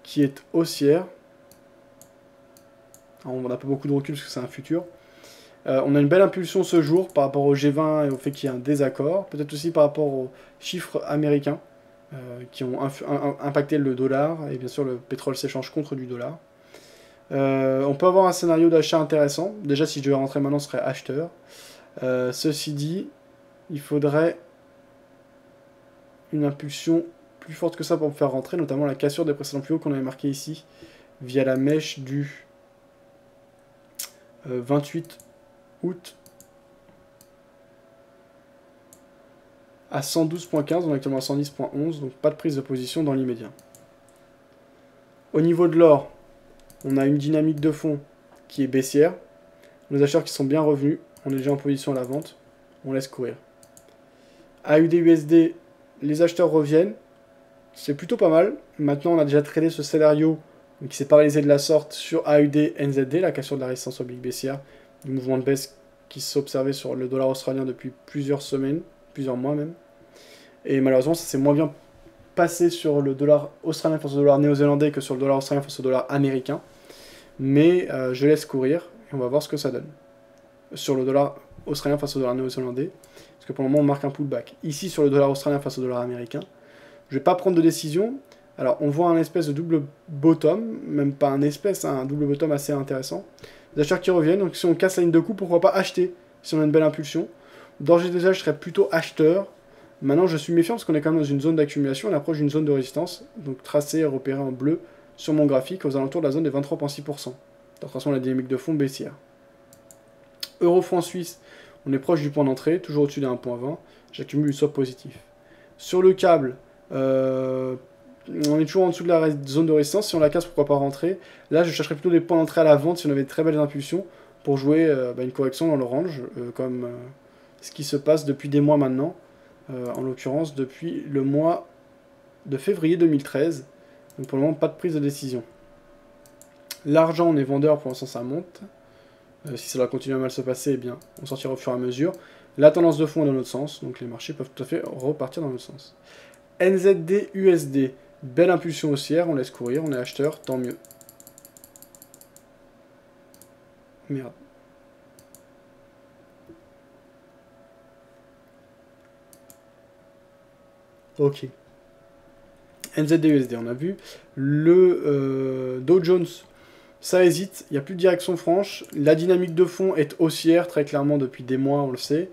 Speaker 1: qui est haussière. Alors, on n'a pas beaucoup de recul parce que c'est un futur. On a une belle impulsion ce jour par rapport au G20 et au fait qu'il y a un désaccord. Peut-être aussi par rapport aux chiffres américains qui ont impacté le dollar. Et bien sûr, le pétrole s'échange contre du dollar. On peut avoir un scénario d'achat intéressant. Déjà, si je devais rentrer maintenant, ce serait acheteur. Ceci dit, il faudrait une impulsion plus forte que ça pour me faire rentrer, notamment la cassure des précédents plus hauts qu'on avait marqué ici, via la mèche du 28 août à 112.15, on est actuellement à 110.11, donc pas de prise de position dans l'immédiat. Au niveau de l'or, on a une dynamique de fond qui est baissière, nos acheteurs qui sont bien revenus, on est déjà en position à la vente, on laisse courir. AUD-USD, les acheteurs reviennent, c'est plutôt pas mal. Maintenant, on a déjà tradé ce scénario qui s'est paralysé de la sorte sur AUD-NZD, la cassure de la résistance oblique baissière, du mouvement de baisse qui s'observait sur le dollar australien depuis plusieurs semaines, plusieurs mois même. Et malheureusement, ça s'est moins bien passé sur le dollar australien face au dollar néo-zélandais que sur le dollar australien face au dollar américain. mais je laisse courir, et on va voir ce que ça donne. Sur le dollar australien face au dollar néo-zélandais, parce que pour le moment on marque un pullback. Ici sur le dollar australien face au dollar américain, je vais pas prendre de décision. Alors on voit un espèce de double bottom, même pas un espèce, hein, un double bottom assez intéressant. Les acheteurs qui reviennent, donc si on casse la ligne de coup, pourquoi pas acheter, si on a une belle impulsion. D'ores déjà je serais plutôt acheteur. Maintenant je suis méfiant parce qu'on est quand même dans une zone d'accumulation, on approche d'une zone de résistance, donc tracé et repéré en bleu sur mon graphique aux alentours de la zone des 23,6%. De toute façon la dynamique de fond baissière. Euro-franc suisse, on est proche du point d'entrée, toujours au-dessus des 1,20. J'accumule du swap positif. Sur le câble, on est toujours en dessous de la zone de résistance. Si on la casse, pourquoi pas rentrer. Là, je chercherais plutôt des points d'entrée à la vente si on avait de très belles impulsions pour jouer une correction dans l'orange, comme ce qui se passe depuis des mois maintenant. En l'occurrence, depuis le mois de février 2013. Donc pour le moment, pas de prise de décision. L'argent, on est vendeur, pour l'instant ça monte. Si ça va continuer à mal se passer, eh bien, on sortira au fur et à mesure. La tendance de fond est dans notre sens, donc les marchés peuvent tout à fait repartir dans notre sens. NZD, USD, belle impulsion haussière, on laisse courir, on est acheteur, tant mieux. Merde. Ok. NZD, USD, on a vu. Le Dow Jones, ça hésite, il n'y a plus de direction franche. La dynamique de fond est haussière, très clairement, depuis des mois, on le sait.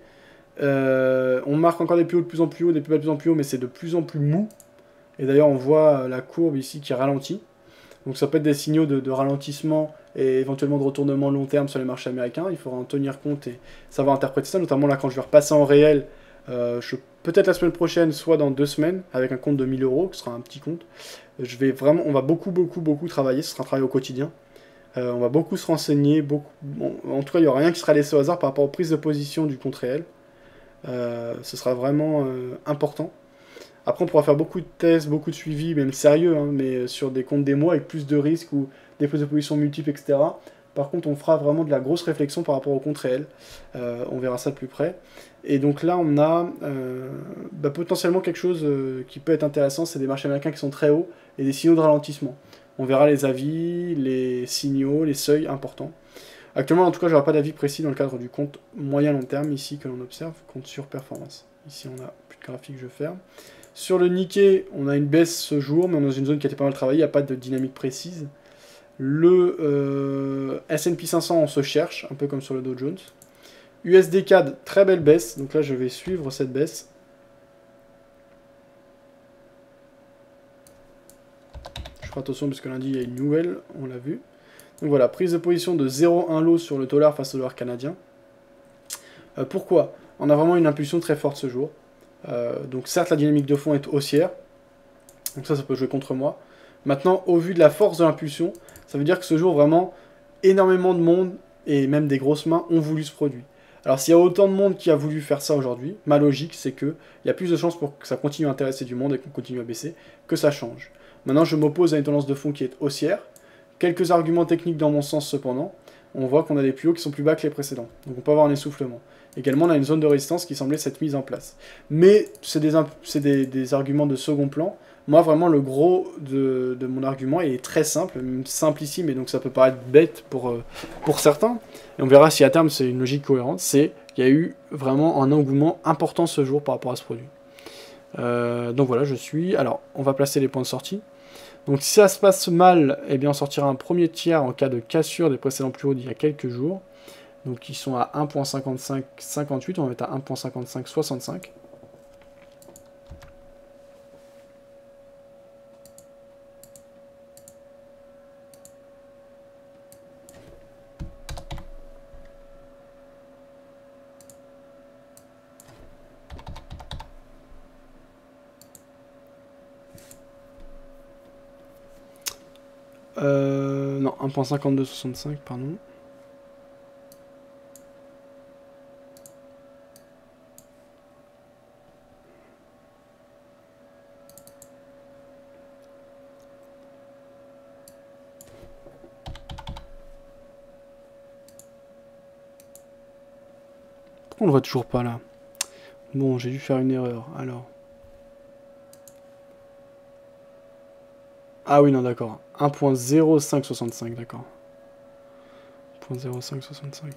Speaker 1: On marque encore des plus hauts de plus en plus haut, des plus bas de plus en plus haut, mais c'est de plus en plus mou. Et d'ailleurs, on voit la courbe ici qui ralentit. Donc ça peut être des signaux de ralentissement et éventuellement de retournement long terme sur les marchés américains. Il faudra en tenir compte et savoir interpréter ça, notamment là quand je vais repasser en réel. Peut-être la semaine prochaine, soit dans 2 semaines, avec un compte de 1000 €, qui sera un petit compte. On va beaucoup travailler, ce sera un travail au quotidien. On va beaucoup se renseigner, en tout cas il n'y aura rien qui sera laissé au hasard par rapport aux prises de position du compte réel. Ce sera vraiment important. Après on pourra faire beaucoup de tests, beaucoup de suivi, même sérieux, hein, mais sur des comptes démo avec plus de risques ou des prises de position multiples, etc. Par contre on fera vraiment de la grosse réflexion par rapport au compte réel. On verra ça de plus près. Et donc là on a potentiellement quelque chose qui peut être intéressant, c'est des marchés américains qui sont très hauts et des signaux de ralentissement. On verra les avis, les signaux, les seuils importants. Actuellement, en tout cas, je n'aurai pas d'avis précis dans le cadre du compte moyen-long terme, ici, que l'on observe, compte sur performance. Ici, on a plus de graphique, je ferme. Sur le Nikkei, on a une baisse ce jour, mais on est dans une zone qui a été pas mal travaillée, il n'y a pas de dynamique précise. Le S&P 500, on se cherche, un peu comme sur le Dow Jones. USD CAD, très belle baisse, donc là, je vais suivre cette baisse. Attention parce que lundi il y a une nouvelle, on l'a vu. Donc voilà, prise de position de 0,1 lot sur le dollar face au dollar canadien. Pourquoi? On a vraiment une impulsion très forte ce jour. Donc certes la dynamique de fond est haussière, donc ça peut jouer contre moi. Maintenant au vu de la force de l'impulsion, ça veut dire que ce jour vraiment énormément de monde et même des grosses mains ont voulu ce produit. Alors s'il y a autant de monde qui a voulu faire ça aujourd'hui, ma logique c'est qu'il y a plus de chances pour que ça continue à intéresser du monde et qu'on continue à baisser, que ça change. Maintenant, je m'oppose à une tendance de fond qui est haussière. Quelques arguments techniques dans mon sens cependant. On voit qu'on a des plus hauts qui sont plus bas que les précédents. Donc on peut avoir un essoufflement. Également, on a une zone de résistance qui semblait s'être mise en place. Mais c'est des arguments de second plan. Moi, vraiment, le gros de mon argument est très simple, même simplissime, et donc ça peut paraître bête pour certains. Et on verra si à terme c'est une logique cohérente. C'est qu'il y a eu vraiment un engouement important ce jour par rapport à ce produit. Donc voilà, Alors, on va placer les points de sortie. Donc si ça se passe mal, eh bien on sortira un premier tiers en cas de cassure des précédents plus hauts d'il y a quelques jours. Donc ils sont à 1.5558, on va mettre à 1.5565. Non, 1.5265, pardon. Pourquoi on le voit toujours pas là? Bon, j'ai dû faire une erreur, alors. Ah oui, non, d'accord. 1.0565, d'accord. 1.0565.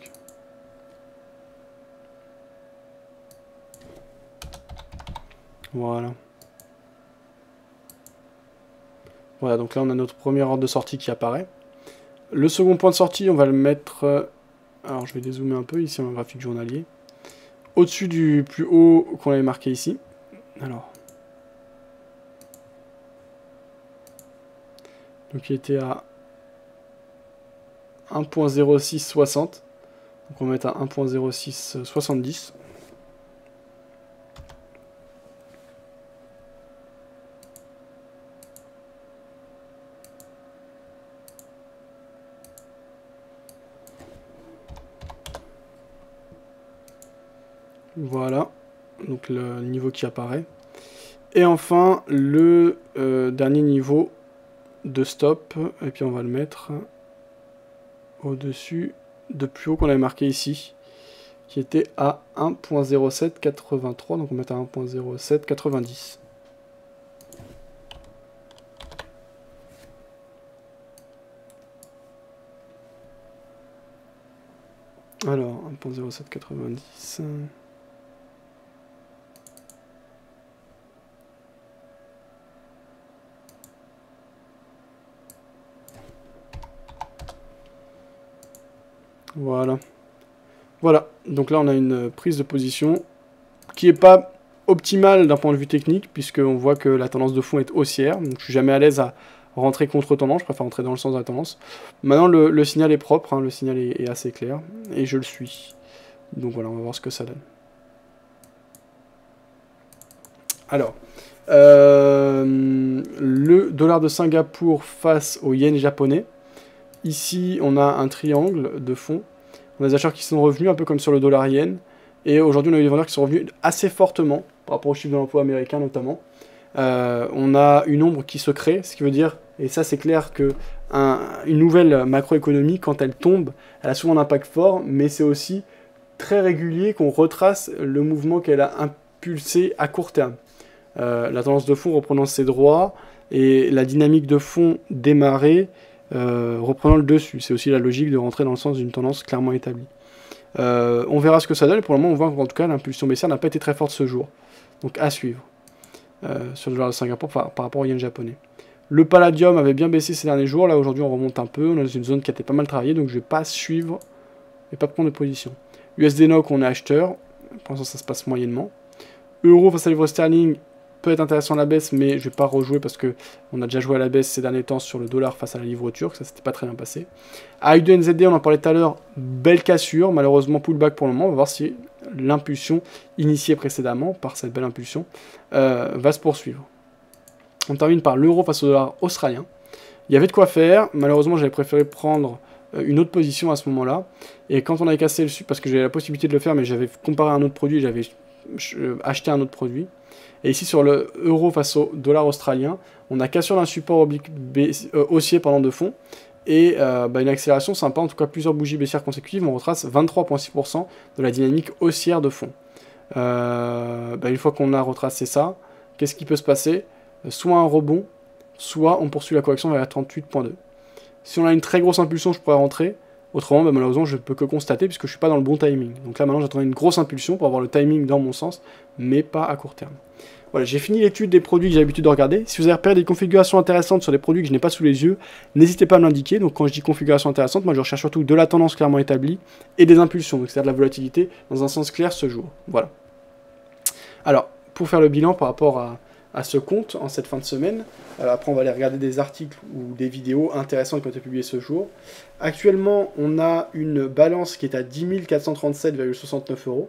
Speaker 1: Voilà. Voilà, donc là on a notre premier ordre de sortie qui apparaît. Le second point de sortie, on va le mettre... alors je vais dézoomer un peu, ici on a un graphique journalier. Au-dessus du plus haut qu'on avait marqué ici. Alors. Donc il était à 1.0660. Donc on va mettre à 1.0670. Voilà, donc le niveau qui apparaît. Et enfin, le dernier niveau de stop, et puis on va le mettre au-dessus de plus haut qu'on avait marqué ici, qui était à 1.0783, donc on va mettre à 1.0790. Alors, 1.0790... Voilà. Voilà, donc là on a une prise de position qui n'est pas optimale d'un point de vue technique, puisqu'on voit que la tendance de fond est haussière, donc je suis jamais à l'aise à rentrer contre tendance, je préfère rentrer dans le sens de la tendance. Maintenant le signal est propre, hein, le signal est assez clair, et je le suis. Donc voilà, on va voir ce que ça donne. Alors, le dollar de Singapour face au yen japonais. Ici, on a un triangle de fond. On a des acheteurs qui sont revenus, un peu comme sur le dollar yen. Et aujourd'hui, on a eu des vendeurs qui sont revenus assez fortement, par rapport au chiffre de l'emploi américain notamment. On a une ombre qui se crée, ce qui veut dire, et ça c'est clair, que une nouvelle macroéconomie, quand elle tombe, elle a souvent un impact fort, mais c'est aussi très régulier qu'on retrace le mouvement qu'elle a impulsé à court terme. La tendance de fond reprenant ses droits, et la dynamique de fond démarrée, reprenant le dessus. C'est aussi la logique de rentrer dans le sens d'une tendance clairement établie. On verra ce que ça donne, et pour le moment on voit qu'en tout cas l'impulsion baissière n'a pas été très forte ce jour. Donc à suivre sur le dollar de Singapour par rapport au yen japonais. Le palladium avait bien baissé ces derniers jours, là aujourd'hui on remonte un peu, on est dans une zone qui a été pas mal travaillée, donc je vais pas suivre et pas prendre de position. USD NOK on est acheteur, pour l'instant ça se passe moyennement. Euro face à livre sterling peut être intéressant à la baisse, mais je vais pas rejouer parce que on a déjà joué à la baisse ces derniers temps sur le dollar face à la livre turque, ça s'était pas très bien passé. AU2 NZD, on en parlait tout à l'heure, belle cassure, malheureusement pullback pour le moment, on va voir si l'impulsion initiée précédemment, par cette belle impulsion, va se poursuivre. On termine par l'euro face au dollar australien. Il y avait de quoi faire, malheureusement j'avais préféré prendre une autre position à ce moment-là, et quand on avait cassé le parce que j'avais la possibilité de le faire, mais j'avais comparé à un autre produit, j'avais acheté un autre produit. Et ici sur le euro face au dollar australien, on a cassure d'un support haussier de fond, et une accélération sympa, en tout cas plusieurs bougies baissières consécutives, on retrace 23,6% de la dynamique haussière de fond. Une fois qu'on a retracé ça, qu'est-ce qui peut se passer? Soit un rebond, soit on poursuit la correction vers la 38,2. Si on a une très grosse impulsion, je pourrais rentrer. Autrement, malheureusement, je ne peux que constater puisque je ne suis pas dans le bon timing. Donc là, maintenant, j'attends une grosse impulsion pour avoir le timing dans mon sens, mais pas à court terme. Voilà, j'ai fini l'étude des produits que j'ai l'habitude de regarder. Si vous avez repéré des configurations intéressantes sur des produits que je n'ai pas sous les yeux, n'hésitez pas à me l'indiquer. Donc quand je dis configuration intéressante, moi je recherche surtout de la tendance clairement établie et des impulsions, donc c'est-à-dire de la volatilité dans un sens clair ce jour. Voilà. Alors, pour faire le bilan par rapport à ce compte en cette fin de semaine, après on va aller regarder des articles ou des vidéos intéressantes qui ont été publiées ce jour. Actuellement, on a une balance qui est à 10 437,69 €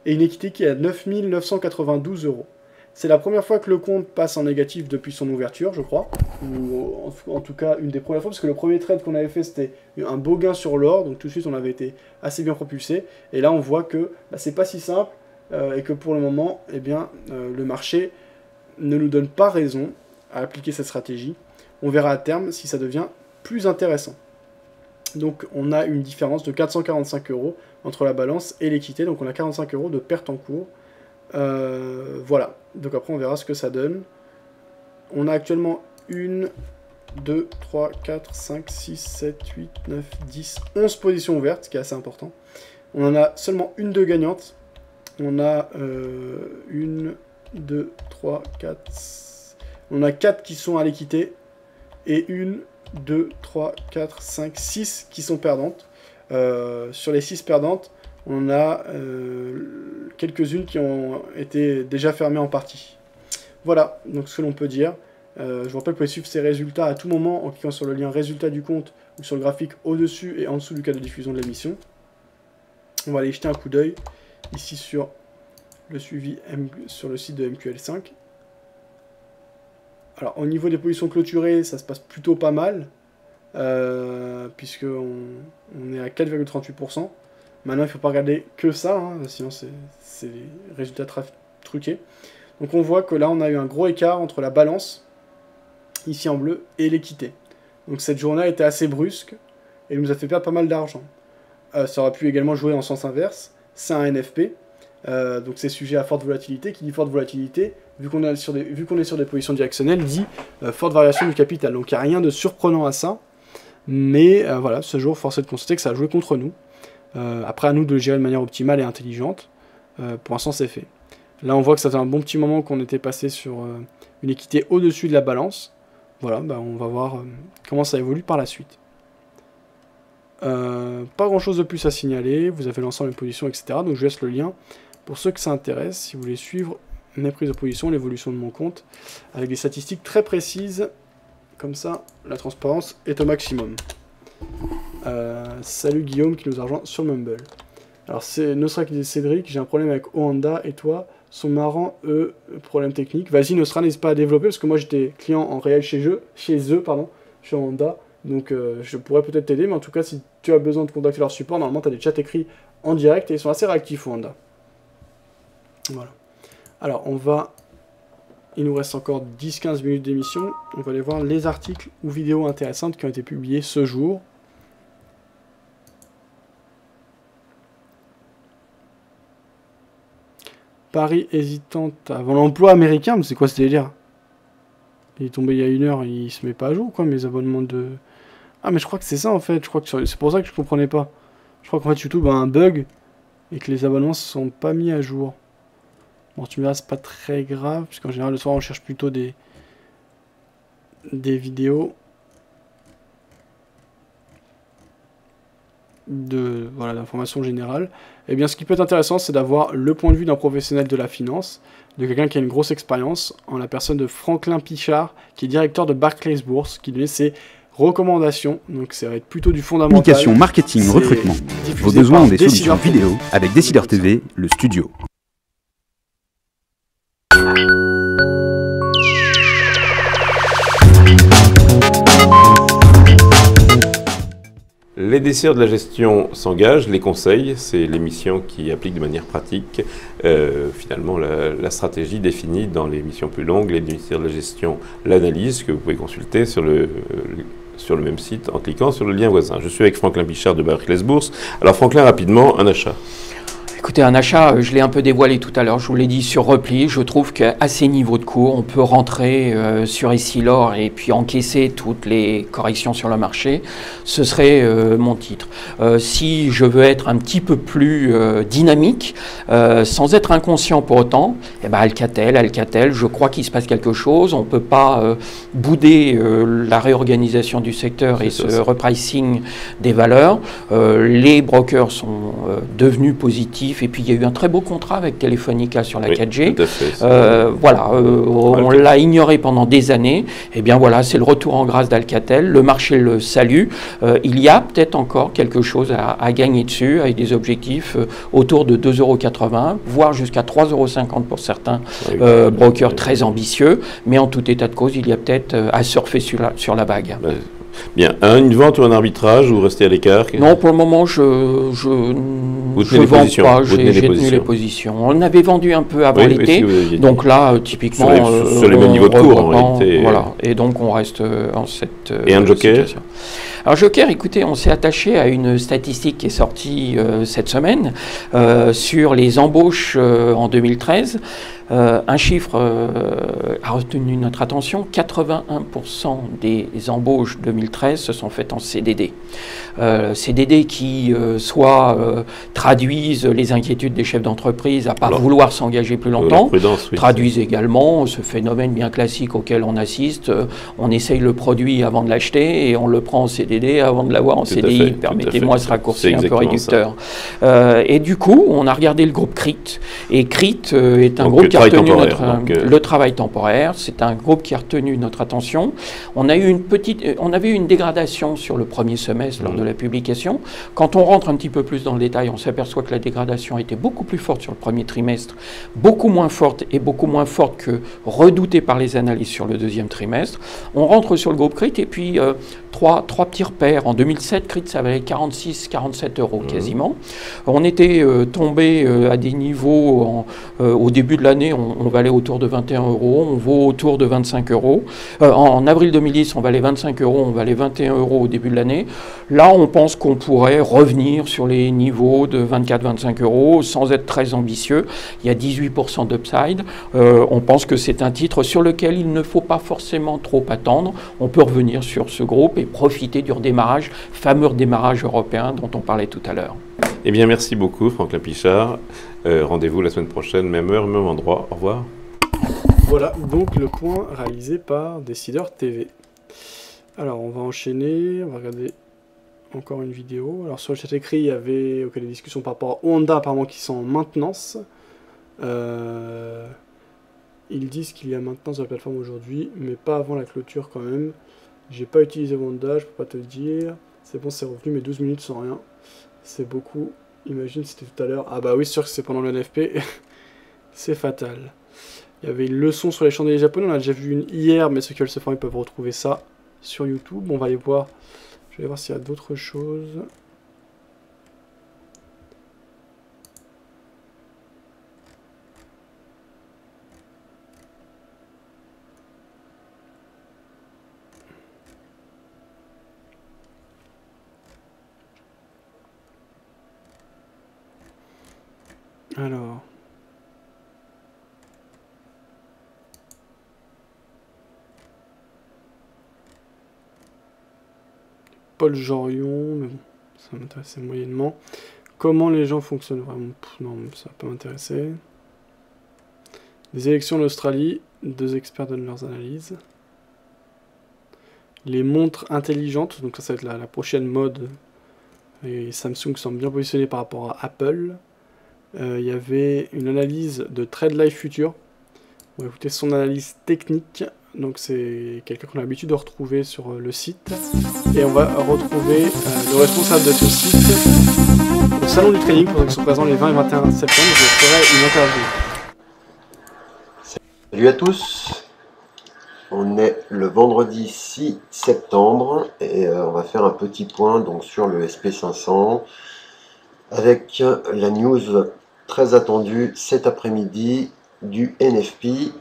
Speaker 1: et une équité qui est à 9 992 €. C'est la première fois que le compte passe en négatif depuis son ouverture, je crois. Ou en tout cas, une des premières fois, parce que le premier trade qu'on avait fait, c'était un beau gain sur l'or. Donc tout de suite, on avait été assez bien propulsé. Et là, on voit que c'est pas si simple. Et que pour le moment, eh bien, le marché ne nous donne pas raison à appliquer cette stratégie. On verra à terme si ça devient plus intéressant. Donc on a une différence de 445 € entre la balance et l'équité. Donc on a 45 € de perte en cours. Voilà, donc après on verra ce que ça donne. On a actuellement une 2, 3, 4, 5, 6, 7, 8, 9, 10, 11 positions ouvertes, ce qui est assez important. On en a seulement une de gagnante. On a 1, 2, 3, 4... On a 4 qui sont à l'équité. Et 1, 2, 3, 4, 5, 6 qui sont perdantes. Sur les 6 perdantes, on a quelques-unes qui ont été déjà fermées en partie. Voilà, donc ce que l'on peut dire. Je vous rappelle que vous pouvez suivre ces résultats à tout moment en cliquant sur le lien résultat du compte ou sur le graphique au-dessus et en dessous du cas de diffusion de l'émission. On va aller jeter un coup d'œil ici sur le suivi sur le site de MQL5. Alors au niveau des positions clôturées, ça se passe plutôt pas mal, puisqu'on est à 4,38%. Maintenant il ne faut pas regarder que ça, hein, sinon c'est des résultats truqués. Donc on voit que là on a eu un gros écart entre la balance, ici en bleu, et l'équité. Donc cette journée a été assez brusque, et nous a fait perdre pas mal d'argent. Ça aurait pu également jouer en sens inverse, c'est un NFP, donc c'est sujet à forte volatilité. Qui dit forte volatilité, vu qu'on est sur des positions directionnelles, dit forte variation du capital. Donc il n'y a rien de surprenant à ça, mais voilà, ce jour, force est de constater que ça a joué contre nous. Après, à nous de le gérer de manière optimale et intelligente. Pour l'instant, c'est fait. Là, on voit que ça fait un bon petit moment qu'on était passé sur une équité au-dessus de la balance. Voilà, bah, on va voir comment ça évolue par la suite. Pas grand chose de plus à signaler, vous avez l'ensemble des positions, etc. Donc je laisse le lien pour ceux que ça intéresse, si vous voulez suivre mes prises de position, l'évolution de mon compte, avec des statistiques très précises, comme ça la transparence est au maximum. Salut Guillaume qui nous a rejoint sur Mumble. Alors c'est Nosra qui dit Cédric, j'ai un problème avec Oanda et toi, sont marrants problème technique. Vas-y Nosra, n'hésite pas à développer, parce que moi j'étais client en réel chez eux, chez Oanda. Donc je pourrais peut-être t'aider, mais en tout cas, si tu as besoin de contacter leur support, normalement tu as des chats écrits en direct et ils sont assez réactifs, Wanda. Voilà. Alors, il nous reste encore 10-15 minutes d'émission. On va aller voir les articles ou vidéos intéressantes qui ont été publiés ce jour. Paris hésitante avant l'emploi américain, mais c'est quoi ce délire? Il est tombé il y a 1 heure, il se met pas à jour, quoi, mes abonnements de... Ah, mais je crois que c'est ça, en fait. Je crois que c'est pour ça que je comprenais pas. Je crois qu'en fait, YouTube a un bug et que les abonnements se sont pas mis à jour. Bon, tu me diras, c'est pas très grave, puisqu'en général, le soir, on cherche plutôt des vidéos d'informations générales. Eh bien, ce qui peut être intéressant, c'est d'avoir le point de vue d'un professionnel de la finance, de quelqu'un qui a une grosse expérience, en la personne de Franklin Pichard, qui est directeur de Barclays Bourse, qui donnait ses recommandations. Donc ça va être plutôt du fondamental.
Speaker 3: Communication, marketing, recrutement. Vos besoins ont des solutions vidéo avec Décideur TV, le studio.
Speaker 5: Les décideurs de la gestion s'engagent, les conseils, c'est l'émission qui applique de manière pratique finalement la stratégie définie dans les missions plus longues, les décideurs de la gestion, l'analyse que vous pouvez consulter sur le même site en cliquant sur le lien voisin. Je suis avec Franklin Pichard de Barclays Bourse. Alors Franklin, rapidement, un achat.
Speaker 6: Écoutez, un achat, je l'ai un peu dévoilé tout à l'heure, je vous l'ai dit sur repli, je trouve qu'à ces niveaux de cours, on peut rentrer sur Essilor et puis encaisser toutes les corrections sur le marché, ce serait mon titre. Si je veux être un petit peu plus dynamique, sans être inconscient pour autant, eh ben Alcatel, je crois qu'il se passe quelque chose, on ne peut pas bouder la réorganisation du secteur et ce repricing des valeurs. Les brokers sont devenus positifs. Et puis il y a eu un très beau contrat avec Telefonica sur la 4G. Voilà, on l'a ignoré pendant des années. Et bien voilà, c'est le retour en grâce d'Alcatel. Le marché le salue. Il y a peut-être encore quelque chose à gagner dessus, avec des objectifs autour de 2,80 €, voire jusqu'à 3,50 € pour certains brokers très ambitieux. Mais en tout état de cause, il y a peut-être à surfer sur la vague.
Speaker 5: Bien, une vente ou un arbitrage, ou restez à l'écart?
Speaker 6: Non, pour le moment, je ne vends pas, j'ai tenu les positions. On avait vendu un peu avant l'été, donc là, typiquement...
Speaker 5: Sur les mêmes niveaux de cours, en réalité.
Speaker 6: Voilà, et donc on reste en cette
Speaker 5: Et un joker
Speaker 6: situation. Alors joker, écoutez, on s'est attaché à une statistique qui est sortie cette semaine sur les embauches en 2013. Un chiffre a retenu notre attention, 81% des embauches 2013 se sont faites en CDD. CDD qui soit traduisent les inquiétudes des chefs d'entreprise à ne pas vouloir s'engager plus longtemps, traduisent également ce phénomène bien classique auquel on assiste, on essaye le produit avant de l'acheter et on le prend en CDD avant de l'avoir en CDI, permettez-moi ce raccourci un peu réducteur. Et du coup, on a regardé le groupe CRIT, et CRIT est un groupe qui a retenu le travail temporaire, c'est un groupe qui a retenu notre attention. On avait eu une dégradation sur le premier semestre lors de la publication. Quand on rentre un petit peu plus dans le détail, on s'aperçoit que la dégradation était beaucoup plus forte sur le premier trimestre, beaucoup moins forte que redoutée par les analyses sur le deuxième trimestre. On rentre sur le groupe CRIT et puis trois petits repères. En 2007, CRIT, ça valait 46-47 euros quasiment. On était tombé à des niveaux, au début de l'année, on valait autour de 21 euros, on vaut autour de 25 euros. En avril 2010, on valait 25 euros, on valait 21 euros au début de l'année. Là, on pense qu'on pourrait revenir sur les niveaux de 24-25 euros sans être très ambitieux. Il y a 18% d'upside. On pense que c'est un titre sur lequel il ne faut pas forcément trop attendre. On peut revenir sur ce groupe et profiter du redémarrage, fameux redémarrage européen dont on parlait tout à l'heure.
Speaker 5: Eh bien, merci beaucoup, Franklin Pichard. Rendez-vous la semaine prochaine, même heure, même endroit. Au revoir.
Speaker 1: Voilà, donc le point réalisé par Décideur TV. Alors, on va enchaîner, on va regarder encore une vidéo. Alors, sur le chat écrit, il y avait des discussions par rapport à Honda, apparemment, qui sont en maintenance. Ils disent qu'il y a maintenance de la plateforme aujourd'hui, mais pas avant la clôture quand même. J'ai pas utilisé Honda, je peux pas te le dire. C'est bon, c'est revenu, mais 12 minutes sans rien. C'est beaucoup. Imagine, c'était tout à l'heure. Ah bah oui, c'est sûr que c'est pendant le NFP. C'est fatal. Il y avait une leçon sur les chandeliers japonais. On a déjà vu une hier, mais ceux qui veulent se former peuvent retrouver ça sur YouTube. On va aller voir. Je vais voir s'il y a d'autres choses. Alors... Paul Jorion, mais bon, ça m'intéressait moyennement. Comment les gens fonctionnent vraiment? Non, ça va pas m'intéresser. Les élections en Australie, 2 experts donnent leurs analyses. Les montres intelligentes, donc ça va être la prochaine mode. Et Samsung semble bien positionné par rapport à Apple. Il y avait une analyse de Trade Life Future. On va écouter son analyse technique. Donc c'est quelqu'un qu'on a l'habitude de retrouver sur le site. Et on va retrouver le responsable de ce site au salon du trading pour ceux qui sont présents les 20 et 21 septembre. Je ferai une interview.
Speaker 7: Salut à tous. On est le vendredi 6 septembre et on va faire un petit point donc sur le SP500 avec la news très attendue cet après-midi du NFP.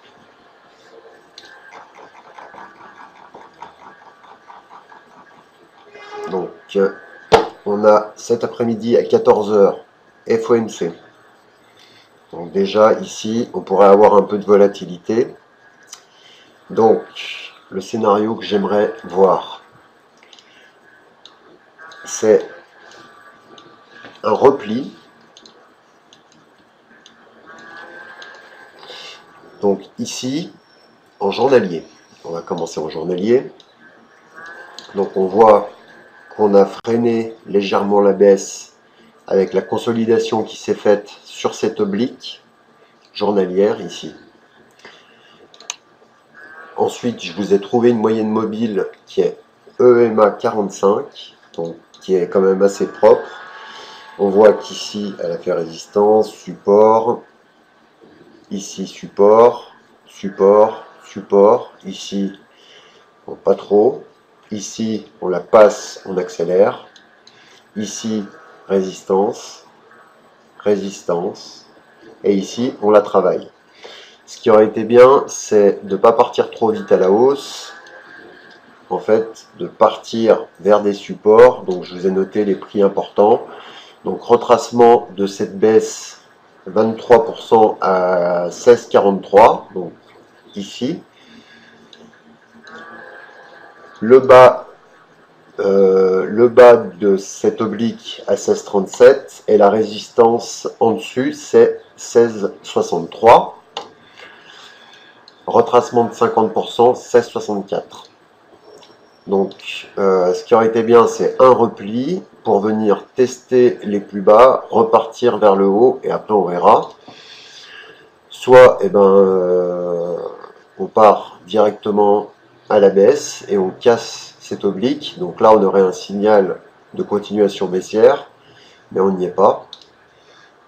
Speaker 7: Donc, on a cet après-midi à 14 h FOMC. Donc déjà, ici, on pourrait avoir un peu de volatilité. Donc, le scénario que j'aimerais voir, c'est un repli. Donc ici, en journalier. On va commencer en journalier. Donc on voit qu'on a freiné légèrement la baisse avec la consolidation qui s'est faite sur cette oblique journalière ici. Ensuite, je vous ai trouvé une moyenne mobile qui est EMA 45, donc qui est quand même assez propre. On voit qu'ici, elle a fait résistance, support, ici support, support, support, ici, bon, pas trop. Ici, on la passe, on accélère. Ici, résistance, résistance. Et ici, on la travaille. Ce qui aurait été bien, c'est de ne pas partir trop vite à la hausse. En fait, de partir vers des supports. Donc, je vous ai noté les prix importants. Donc, retracement de cette baisse 23% à 16,43, donc ici. Le bas de cet oblique à 16,37 et la résistance en dessus, c'est 16,63. Retracement de 50%, 16,64. Donc, ce qui aurait été bien, c'est un repli pour venir tester les plus bas, repartir vers le haut, et après on verra. Soit, on part directement à la baisse et on casse cet oblique. Donc là, on aurait un signal de continuation baissière, mais on n'y est pas.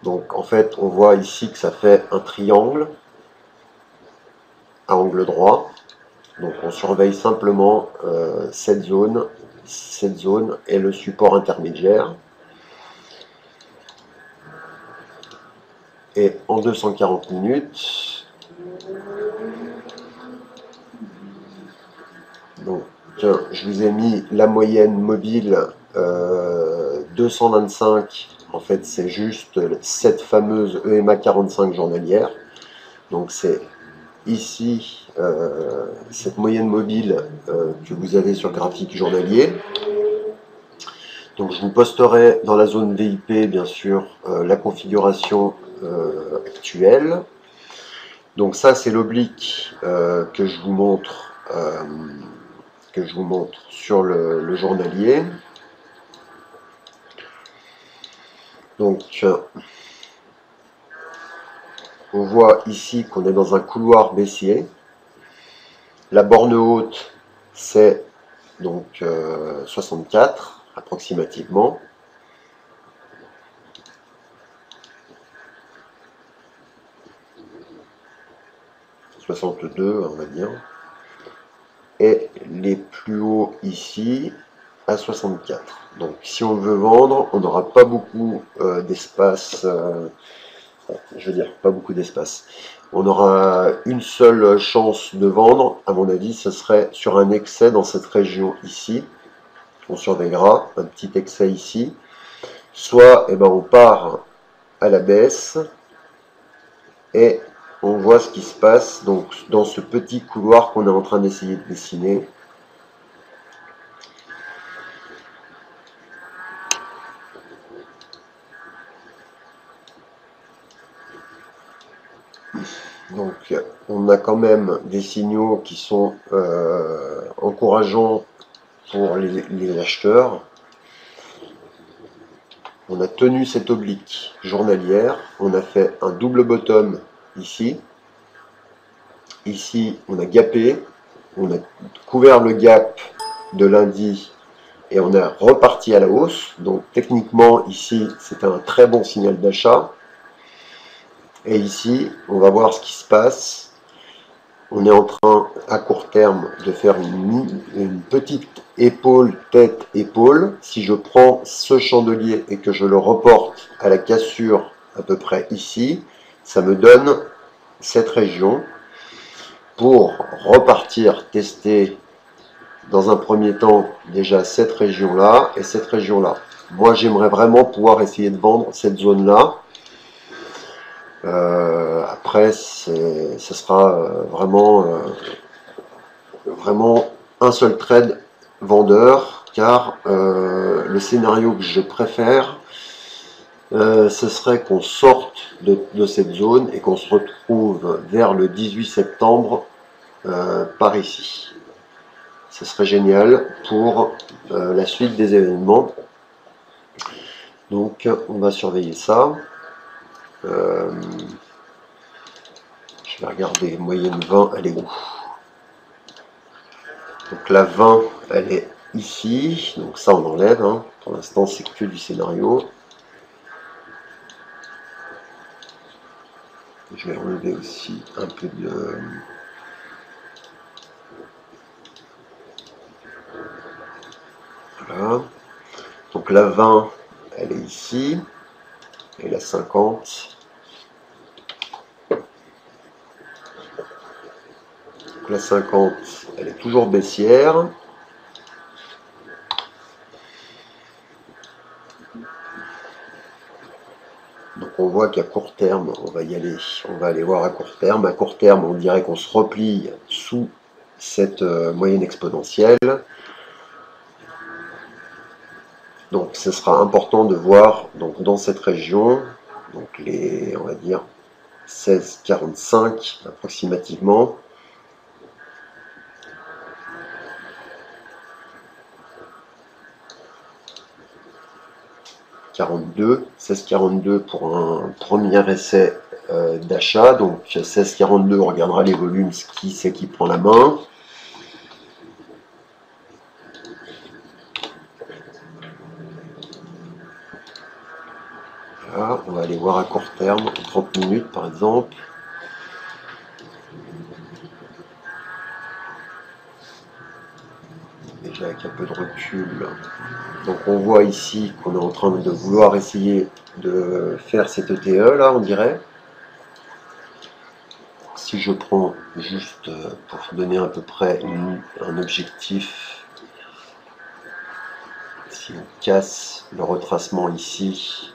Speaker 7: Donc, en fait, on voit ici que ça fait un triangle à angle droit. Donc on surveille simplement cette zone et le support intermédiaire. Et en 240 minutes, donc je vous ai mis la moyenne mobile 225. En fait, c'est juste cette fameuse EMA 45 journalière. Donc c'est ici cette moyenne mobile que vous avez sur graphique journalier. Donc je vous posterai dans la zone VIP bien sûr la configuration actuelle. Donc ça c'est l'oblique que je vous montre sur le journalier. Donc on voit ici qu'on est dans un couloir baissier. La borne haute, c'est donc 64 approximativement. « 62 on va dire. Et les plus hauts ici à 64. Donc si on veut vendre, on n'aura pas beaucoup d'espace. Je veux dire, pas beaucoup d'espace. On aura une seule chance de vendre, à mon avis, ce serait sur un excès dans cette région ici. On surveillera un petit excès ici. Soit on part à la baisse et on voit ce qui se passe donc dans ce petit couloir qu'on est en train d'essayer de dessiner. Donc on a quand même des signaux qui sont encourageants pour les acheteurs. On a tenu cette oblique journalière, on a fait un double bottom ici. Ici on a gapé, on a couvert le gap de lundi et on est reparti à la hausse. Donc techniquement ici c'était un très bon signal d'achat. Et ici, on va voir ce qui se passe. On est en train, à court terme, de faire une petite épaule, tête, épaule. Si je prends ce chandelier et que je le reporte à la cassure à peu près ici, ça me donne cette région pour repartir tester dans un premier temps déjà cette région-là et cette région-là. Moi, j'aimerais vraiment pouvoir essayer de vendre cette zone-là. Après, ce sera vraiment un seul trade vendeur, car le scénario que je préfère, ce serait qu'on sorte de cette zone et qu'on se retrouve vers le 18 septembre par ici. Ce serait génial pour la suite des événements. Donc, on va surveiller ça. Je vais regarder, moyenne 20, elle est où? Donc la 20, elle est ici, donc ça on enlève, hein. Pour l'instant c'est que du scénario. Je vais enlever aussi un peu de... Voilà. Donc la 20, elle est ici, et la 50... La 50, elle est toujours baissière. Donc on on voit qu'à court terme, on va y aller. On va aller voir à court terme. À court terme, on dirait qu'on se replie sous cette moyenne exponentielle. Donc ce sera important de voir donc, dans cette région, donc les, on va dire, 16,45 approximativement. « 16,42 pour un premier essai d'achat. Donc 16,42, on regardera les volumes, qui c'est qui prend la main. Voilà, on va aller voir à court terme, 30 minutes par exemple. Déjà avec un peu de recul. Donc on voit ici qu'on est en train de vouloir essayer de faire cette ETE là, on dirait. Si je prends juste pour donner à peu près un objectif, si on casse le retracement ici,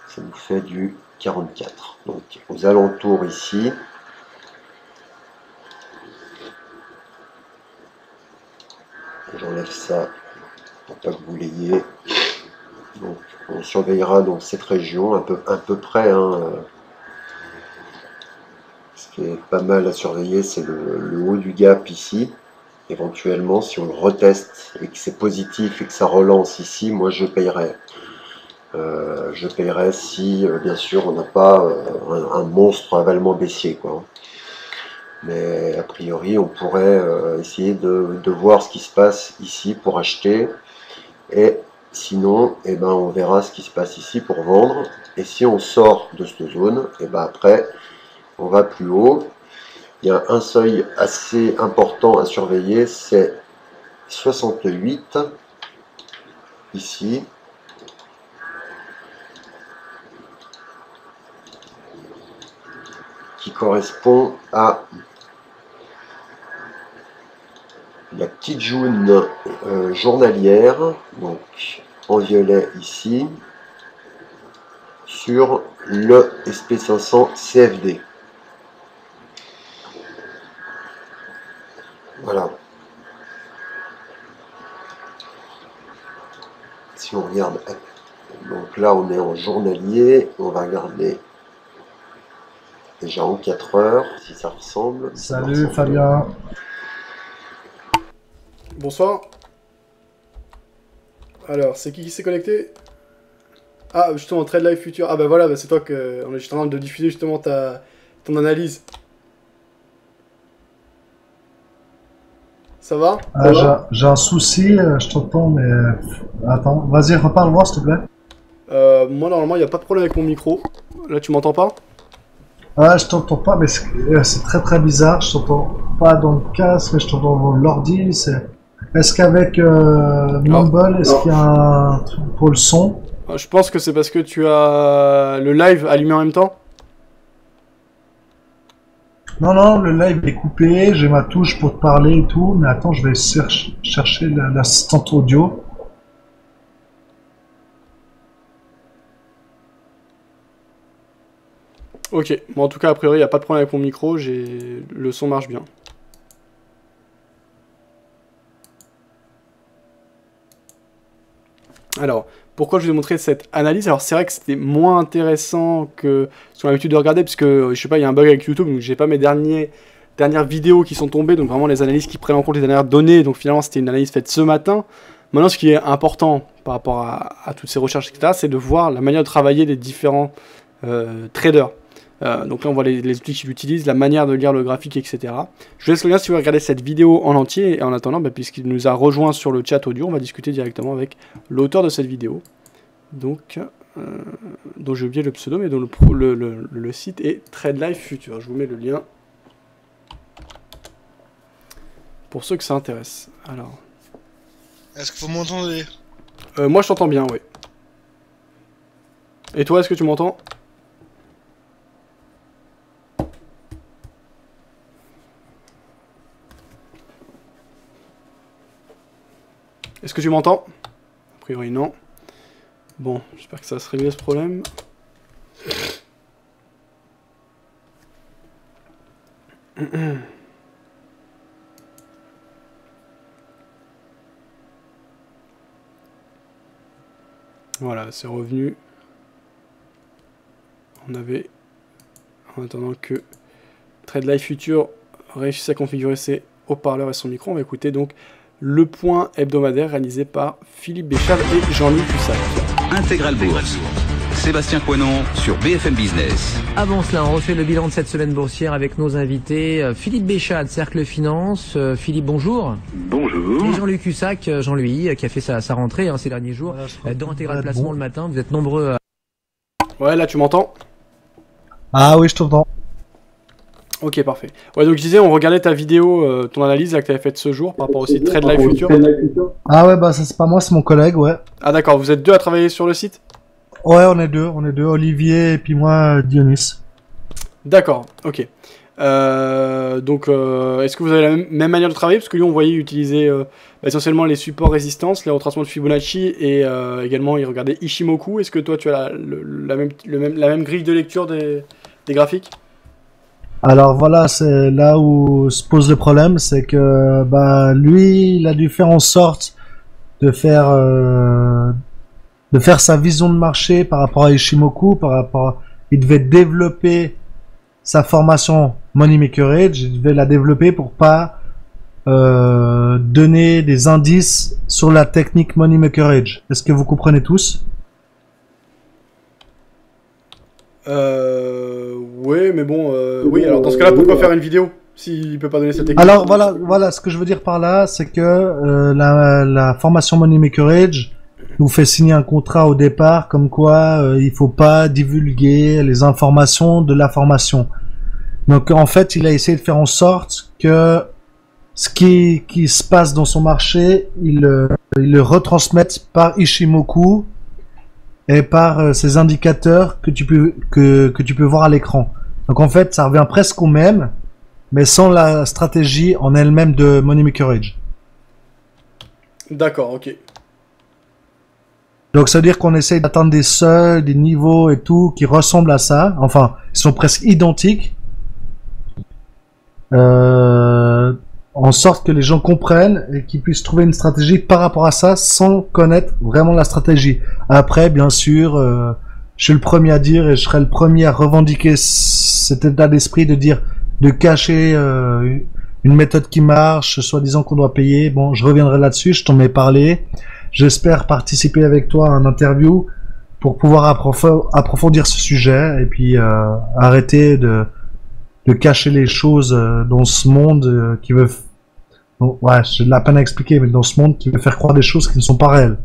Speaker 7: ça nous fait du 44. Donc aux alentours ici, j'enlève ça pour pas que vous l'ayez. Donc on surveillera donc cette région à peu près. Hein, ce qui est pas mal à surveiller, c'est le haut du gap ici. Éventuellement, si on le reteste et que c'est positif et que ça relance ici, moi je payerai. Je paierai si, bien sûr, on n'a pas un monstre avalement baissier, quoi. Mais a priori, on pourrait essayer de voir ce qui se passe ici pour acheter. Et sinon, eh ben, on verra ce qui se passe ici pour vendre. Et si on sort de cette zone, eh ben, après, on va plus haut. Il y a un seuil assez important à surveiller, c'est 68, ici. Qui correspond à la petite jaune journalière, donc en violet ici, sur le SP500 CFD. Voilà. Si on regarde, donc là on est en journalier, on va regarder déjà en 4 heures, si ça ressemble.
Speaker 8: Salut Fabien.
Speaker 1: Bonsoir. Alors, c'est qui s'est connecté? Ah, justement, Trade Live Future. Ah bah voilà, bah c'est toi que on est juste en train de diffuser justement ton analyse. Ça va?
Speaker 8: J'ai un souci, je t'entends, mais... Attends, vas-y, reparle-moi s'il te plaît.
Speaker 1: Moi, normalement, il n'y a pas de problème avec mon micro. Là, tu m'entends pas?
Speaker 8: Ouais, je t'entends pas, mais c'est très très bizarre. Je t'entends pas dans le casque, je t'entends dans l'ordi. Est-ce qu'avec Mumble, est-ce qu'il y a un truc pour le son?
Speaker 1: Je pense que c'est parce que tu as le live allumé en même temps.
Speaker 8: Non, non, le live est coupé, j'ai ma touche pour te parler et tout, mais attends, je vais chercher l'assistante audio.
Speaker 1: Ok, bon en tout cas a priori il n'y a pas de problème avec mon micro, le son marche bien. Alors, pourquoi je vous ai montré cette analyse? Alors c'est vrai que c'était moins intéressant que ce qu'on a l'habitude de regarder, puisque je sais pas, il y a un bug avec YouTube, donc j'ai pas mes dernières vidéos qui sont tombées, donc vraiment les analyses qui prennent en compte les dernières données, donc finalement c'était une analyse faite ce matin. Maintenant ce qui est important par rapport à toutes ces recherches, etc., c'est de voir la manière de travailler des différents traders. Donc là on voit les outils qu'ils utilisent, la manière de lire le graphique, etc. Je vous laisse le lien si vous voulez regarder cette vidéo en entier, et en attendant, puisqu'il nous a rejoint sur le chat audio, on va discuter directement avec l'auteur de cette vidéo. Donc, dont j'ai oublié le pseudo, mais dont le site est Trade Live Future. Je vous mets le lien pour ceux que ça intéresse. Alors,
Speaker 9: est-ce que vous m'entendez?
Speaker 1: Moi je t'entends bien, oui. Et toi, est-ce que tu m'entends? Est-ce que tu m'entends? A priori non. Bon, j'espère que ça va se régler ce problème. Voilà, c'est revenu. On avait, en attendant que Trade Life Future réussisse à configurer ses haut-parleurs et son micro, on va écouter donc le point hebdomadaire réalisé par Philippe Béchal et Jean-Louis Cussac.
Speaker 4: Intégral Bourse. Sébastien Coinon sur BFM Business.
Speaker 10: Avant cela, on refait le bilan de cette semaine boursière avec nos invités. Philippe Béchat, Cercle Finance. Philippe, bonjour.
Speaker 11: Bonjour.
Speaker 10: Et Jean-Luc Cussac, Jean-Louis, qui a fait sa rentrée ces derniers jours dans Intégral Placement le matin. Vous êtes nombreux à...
Speaker 1: Ouais, là tu m'entends?
Speaker 8: Ah oui, je t'entends.
Speaker 1: Ok, parfait. Ouais, donc je disais, on regardait ta vidéo, ton analyse là, que tu avais faite ce jour par rapport au site Trade Life Future.
Speaker 8: Ah ouais, bah ça c'est pas moi, c'est mon collègue, ouais.
Speaker 1: Ah d'accord, vous êtes deux à travailler sur le site?
Speaker 8: Ouais, on est deux, Olivier et puis moi, Dionys.
Speaker 1: D'accord, ok. Donc, est-ce que vous avez la même manière de travailler? Parce que lui, on voyait utiliser essentiellement les supports résistance, les retracements de Fibonacci et également il regardait Ishimoku. Est-ce que toi, tu as la même grille de lecture des graphiques?
Speaker 8: Alors voilà, c'est là où se pose le problème, c'est que bah lui, il a dû faire en sorte de faire sa vision de marché par rapport à Ishimoku, il devait développer sa formation Money Maker Edge, il devait la développer pour pas donner des indices sur la technique Money Maker Edge. Est-ce que vous comprenez tous?
Speaker 1: Ouais, mais bon, oui, alors dans ce cas-là, pourquoi faire une vidéo s'il peut pas donner cette technique?
Speaker 8: Alors voilà, ce que je veux dire par là, c'est que la formation Money Maker Edge nous fait signer un contrat au départ, comme quoi il faut pas divulguer les informations de la formation. Donc en fait, il a essayé de faire en sorte que ce qui se passe dans son marché, il le retransmette par Ishimoku et par ces indicateurs que tu peux voir à l'écran. Donc en fait, ça revient presque au même, mais sans la stratégie en elle-même de Money Maker Edge.
Speaker 1: D'accord, ok.
Speaker 8: Donc ça veut dire qu'on essaye d'atteindre des seuils, des niveaux et tout qui ressemblent à ça. Enfin, ils sont presque identiques. En sorte que les gens comprennent et qu'ils puissent trouver une stratégie par rapport à ça sans connaître vraiment la stratégie. Après, bien sûr, je suis le premier à dire et je serai le premier à revendiquer cet état d'esprit de cacher une méthode qui marche, soi-disant qu'on doit payer. Bon, je reviendrai là-dessus, je t'en ai parlé. J'espère participer avec toi à un interview pour pouvoir approfondir ce sujet et puis arrêter de cacher les choses dans ce monde qui veut... Bon, ouais, j'ai de la peine à expliquer, mais dans ce monde qui veut faire croire des choses qui ne sont pas réelles.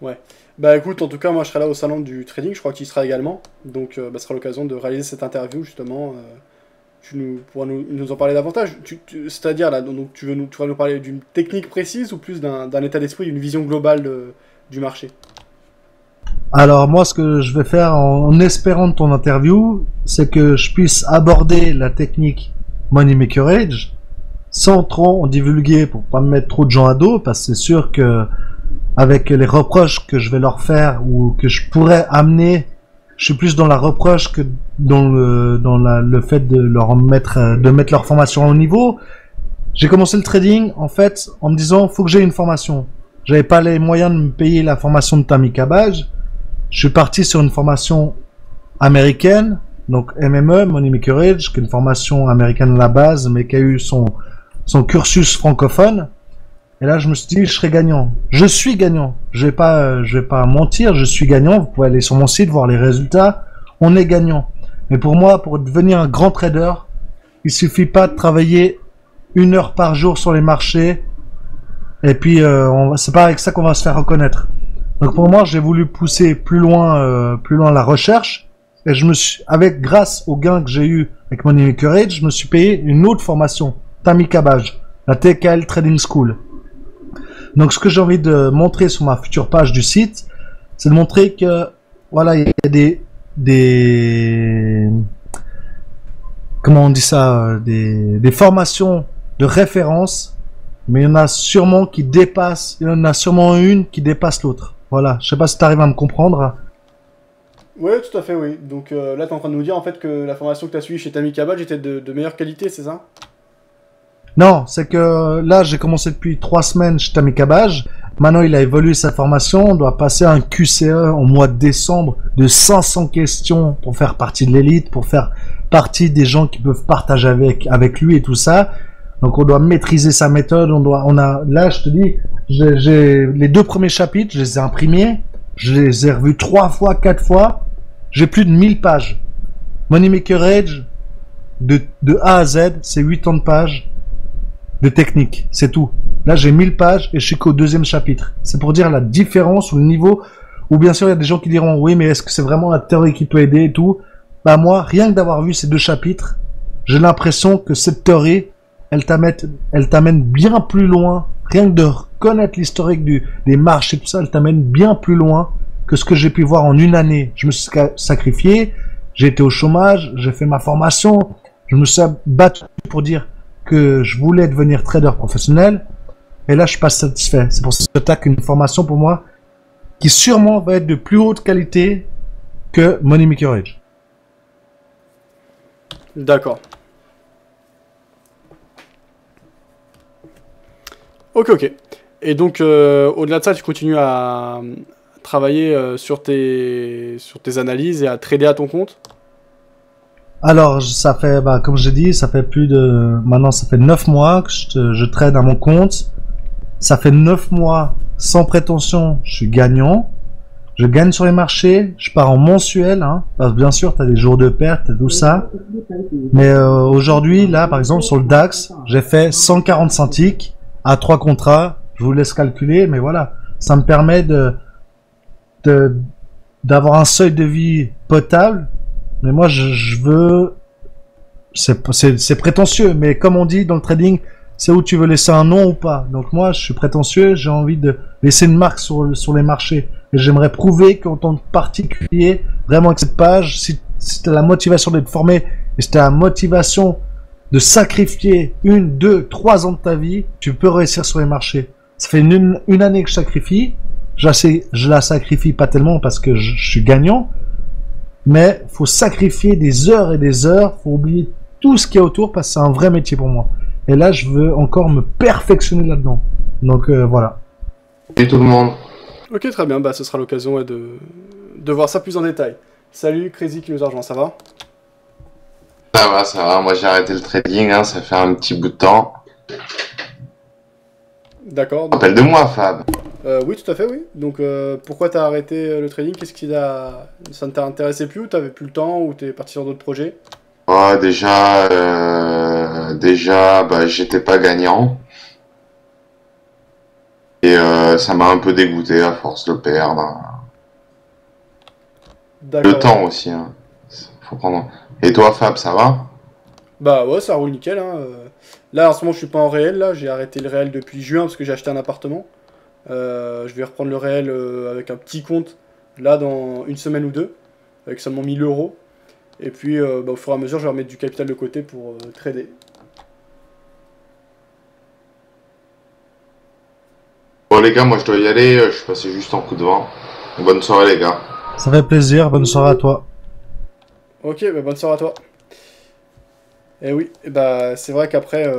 Speaker 1: Ouais. Bah écoute, en tout cas, moi je serai là au salon du trading, je crois que tu y seras également. Donc ce sera l'occasion de réaliser cette interview justement. Tu pourras nous en parler davantage. C'est-à-dire là, donc tu vas nous parler d'une technique précise ou plus d'un état d'esprit, d'une vision globale du marché?
Speaker 8: Alors moi, ce que je vais faire en espérant de ton interview, c'est que je puisse aborder la technique Money Maker Edge sans trop en divulguer pour pas me mettre trop de gens à dos, parce que c'est sûr que avec les reproches que je vais leur faire ou que je pourrais amener, je suis plus dans la reproche que dans le fait de mettre leur formation au niveau. J'ai commencé le trading en fait en me disant faut que j'ai une formation. J'avais pas les moyens de me payer la formation de Tammy Cabbage. Je suis parti sur une formation américaine, donc MME, Money Maker Edge, qui est une formation américaine à la base, mais qui a eu son cursus francophone. Et là, je me suis dit, je serai gagnant. Je suis gagnant. Je vais pas mentir, je suis gagnant. Vous pouvez aller sur mon site, voir les résultats. On est gagnant. Mais pour moi, pour devenir un grand trader, il suffit pas de travailler 1 heure par jour sur les marchés. Et puis, c'est pas avec ça qu'on va se faire reconnaître. Donc pour moi, j'ai voulu pousser plus loin la recherche. Et grâce aux gains que j'ai eu avec Money Maker Edge, je me suis payé une autre formation, Tammy Cabbage, la TKL Trading School. Donc ce que j'ai envie de montrer sur ma future page du site, c'est de montrer que voilà, il y a des comment on dit ça, des formations de référence, mais il y en a sûrement une qui dépasse l'autre. Voilà, je sais pas si tu arrives à me comprendre.
Speaker 1: Oui, tout à fait, oui. Donc là, tu es en train de nous dire en fait que la formation que tu as suivie chez Tammy Cabbage était de meilleure qualité, c'est ça?
Speaker 8: Non, c'est que là, j'ai commencé depuis 3 semaines chez Tammy Cabbage. Maintenant, il a évolué sa formation. On doit passer un QCE au mois de décembre de 500 questions pour faire partie de l'élite, pour faire partie des gens qui peuvent partager avec lui et tout ça. Donc, on doit maîtriser sa méthode. Là, je te dis, j'ai les 2 premiers chapitres, je les ai imprimés. Je les ai revus 3 fois, 4 fois. J'ai plus de 1000 pages. Moneymaker Edge, de A à Z, c'est 80 pages de technique, c'est tout. Là, j'ai 1000 pages et je suis qu'au 2e chapitre. C'est pour dire la différence ou le niveau où, bien sûr, il y a des gens qui diront, oui, mais est-ce que c'est vraiment la théorie qui peut aider et tout? Bah, moi, rien que d'avoir vu ces 2 chapitres, j'ai l'impression que cette théorie, elle t'amène bien plus loin. Rien que de reconnaître l'historique des marches et tout ça, elle t'amène bien plus loin que ce que j'ai pu voir en une année. Je me suis sacrifié, j'ai été au chômage, j'ai fait ma formation, je me suis battu pour dire que je voulais devenir trader professionnel, et là je suis pas satisfait. C'est pour ça que tu as une formation pour moi qui sûrement va être de plus haute qualité que Moneymaker Edge.
Speaker 1: D'accord. Ok. Et donc, au-delà de ça, tu continues à travailler sur tes analyses et à trader à ton compte?
Speaker 8: Alors, ça fait, comme j'ai dit, maintenant ça fait 9 mois que je trade à mon compte. Ça fait 9 mois sans prétention, je suis gagnant. Je gagne sur les marchés, je pars en mensuel, hein. Parce que bien sûr, tu as des jours de perte et tout ça. Mais aujourd'hui, là, par exemple, sur le DAX, j'ai fait 145 ticks à 3 contrats. Je vous laisse calculer, mais voilà. Ça me permet d'avoir un seuil de vie potable. Mais moi, je veux... C'est prétentieux, mais comme on dit dans le trading, c'est où tu veux laisser un nom ou pas. Donc moi, je suis prétentieux, j'ai envie de laisser une marque sur les marchés. Et j'aimerais prouver qu'en tant que particulier, vraiment avec cette page, si tu as la motivation d'être formé, et si tu as la motivation de sacrifier 1, 2, 3 ans de ta vie, tu peux réussir sur les marchés. Ça fait une année que je sacrifie. Je la sacrifie pas tellement parce que je suis gagnant. Mais faut sacrifier des heures et des heures, faut oublier tout ce qu'il y a autour parce que c'est un vrai métier pour moi. Et là, je veux encore me perfectionner là-dedans. Donc voilà.
Speaker 11: Salut tout le monde.
Speaker 1: Ok, très bien, ce sera l'occasion de voir ça plus en détail. Salut Crazy qui nous a rejoint, ça va?
Speaker 11: Ça va, moi j'ai arrêté le trading, hein, ça fait un petit bout de temps.
Speaker 1: D'accord.
Speaker 11: Rappelle de moi, Fab.
Speaker 1: Oui, tout à fait, oui. Donc, pourquoi t'as arrêté le trading? Qu'est-ce qui ça ne t'a intéressé plus, ou t'avais plus le temps, ou t'es parti sur d'autres projets?
Speaker 11: Déjà, j'étais pas gagnant. Et ça m'a un peu dégoûté à force de perdre. Le temps aussi, hein. Faut prendre... Et toi, Fab, ça va?
Speaker 1: Bah ouais, ça roule nickel, hein. Là, en ce moment, je suis pas en réel, là. J'ai arrêté le réel depuis juin, parce que j'ai acheté un appartement. Je vais reprendre le réel avec un petit compte, là, dans 1 semaine ou 2, avec seulement 1000 €. Et puis, au fur et à mesure, je vais remettre du capital de côté pour trader.
Speaker 11: Bon les gars, moi je dois y aller, je suis passé juste en coup de vent. Bonne soirée les gars.
Speaker 8: Ça fait plaisir, bonne soirée à toi.
Speaker 1: Ok, bonne soirée à toi. Et oui, c'est vrai qu'après,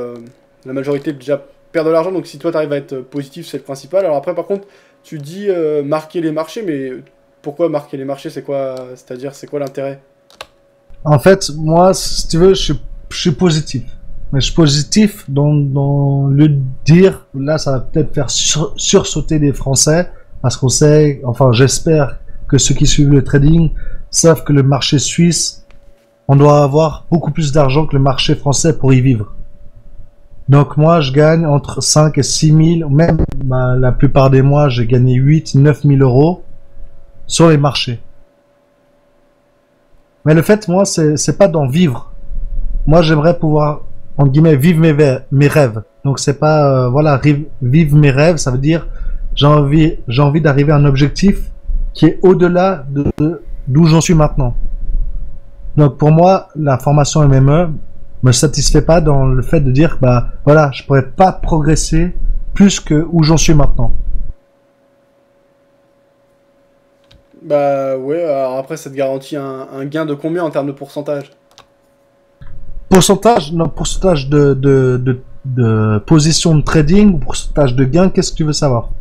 Speaker 1: la majorité déjà perd de l'argent, donc si toi t'arrives à être positif, c'est le principal. Alors après, par contre, tu dis marquer les marchés, mais pourquoi marquer les marchés? C'est quoi, c'est-à-dire, c'est quoi l'intérêt?
Speaker 8: En fait, moi, si tu veux, je suis positif. Mais je suis positif dans le dire, là ça va peut-être faire sursauter des Français, parce qu'on sait, enfin j'espère que ceux qui suivent le trading savent que le marché suisse, on doit avoir beaucoup plus d'argent que le marché français pour y vivre. Donc moi je gagne entre 5 et 6 000, même la plupart des mois j'ai gagné 8, 9 000 € sur les marchés. Mais le fait, moi, c'est pas d'en vivre. Moi j'aimerais pouvoir, entre guillemets, vivre mes rêves. Donc c'est pas, voilà, vivre mes rêves, ça veut dire j'ai envie d'arriver à un objectif qui est au-delà d'où j'en suis maintenant. Donc pour moi, la formation MME me satisfait pas dans le fait de dire, voilà, je pourrais pas progresser plus que où j'en suis maintenant.
Speaker 1: Bah ouais, alors après ça te garantit un gain de combien en termes de pourcentage?
Speaker 8: Pourcentage, non, pourcentage de position de trading ou pourcentage de gain, qu'est-ce que tu veux savoir?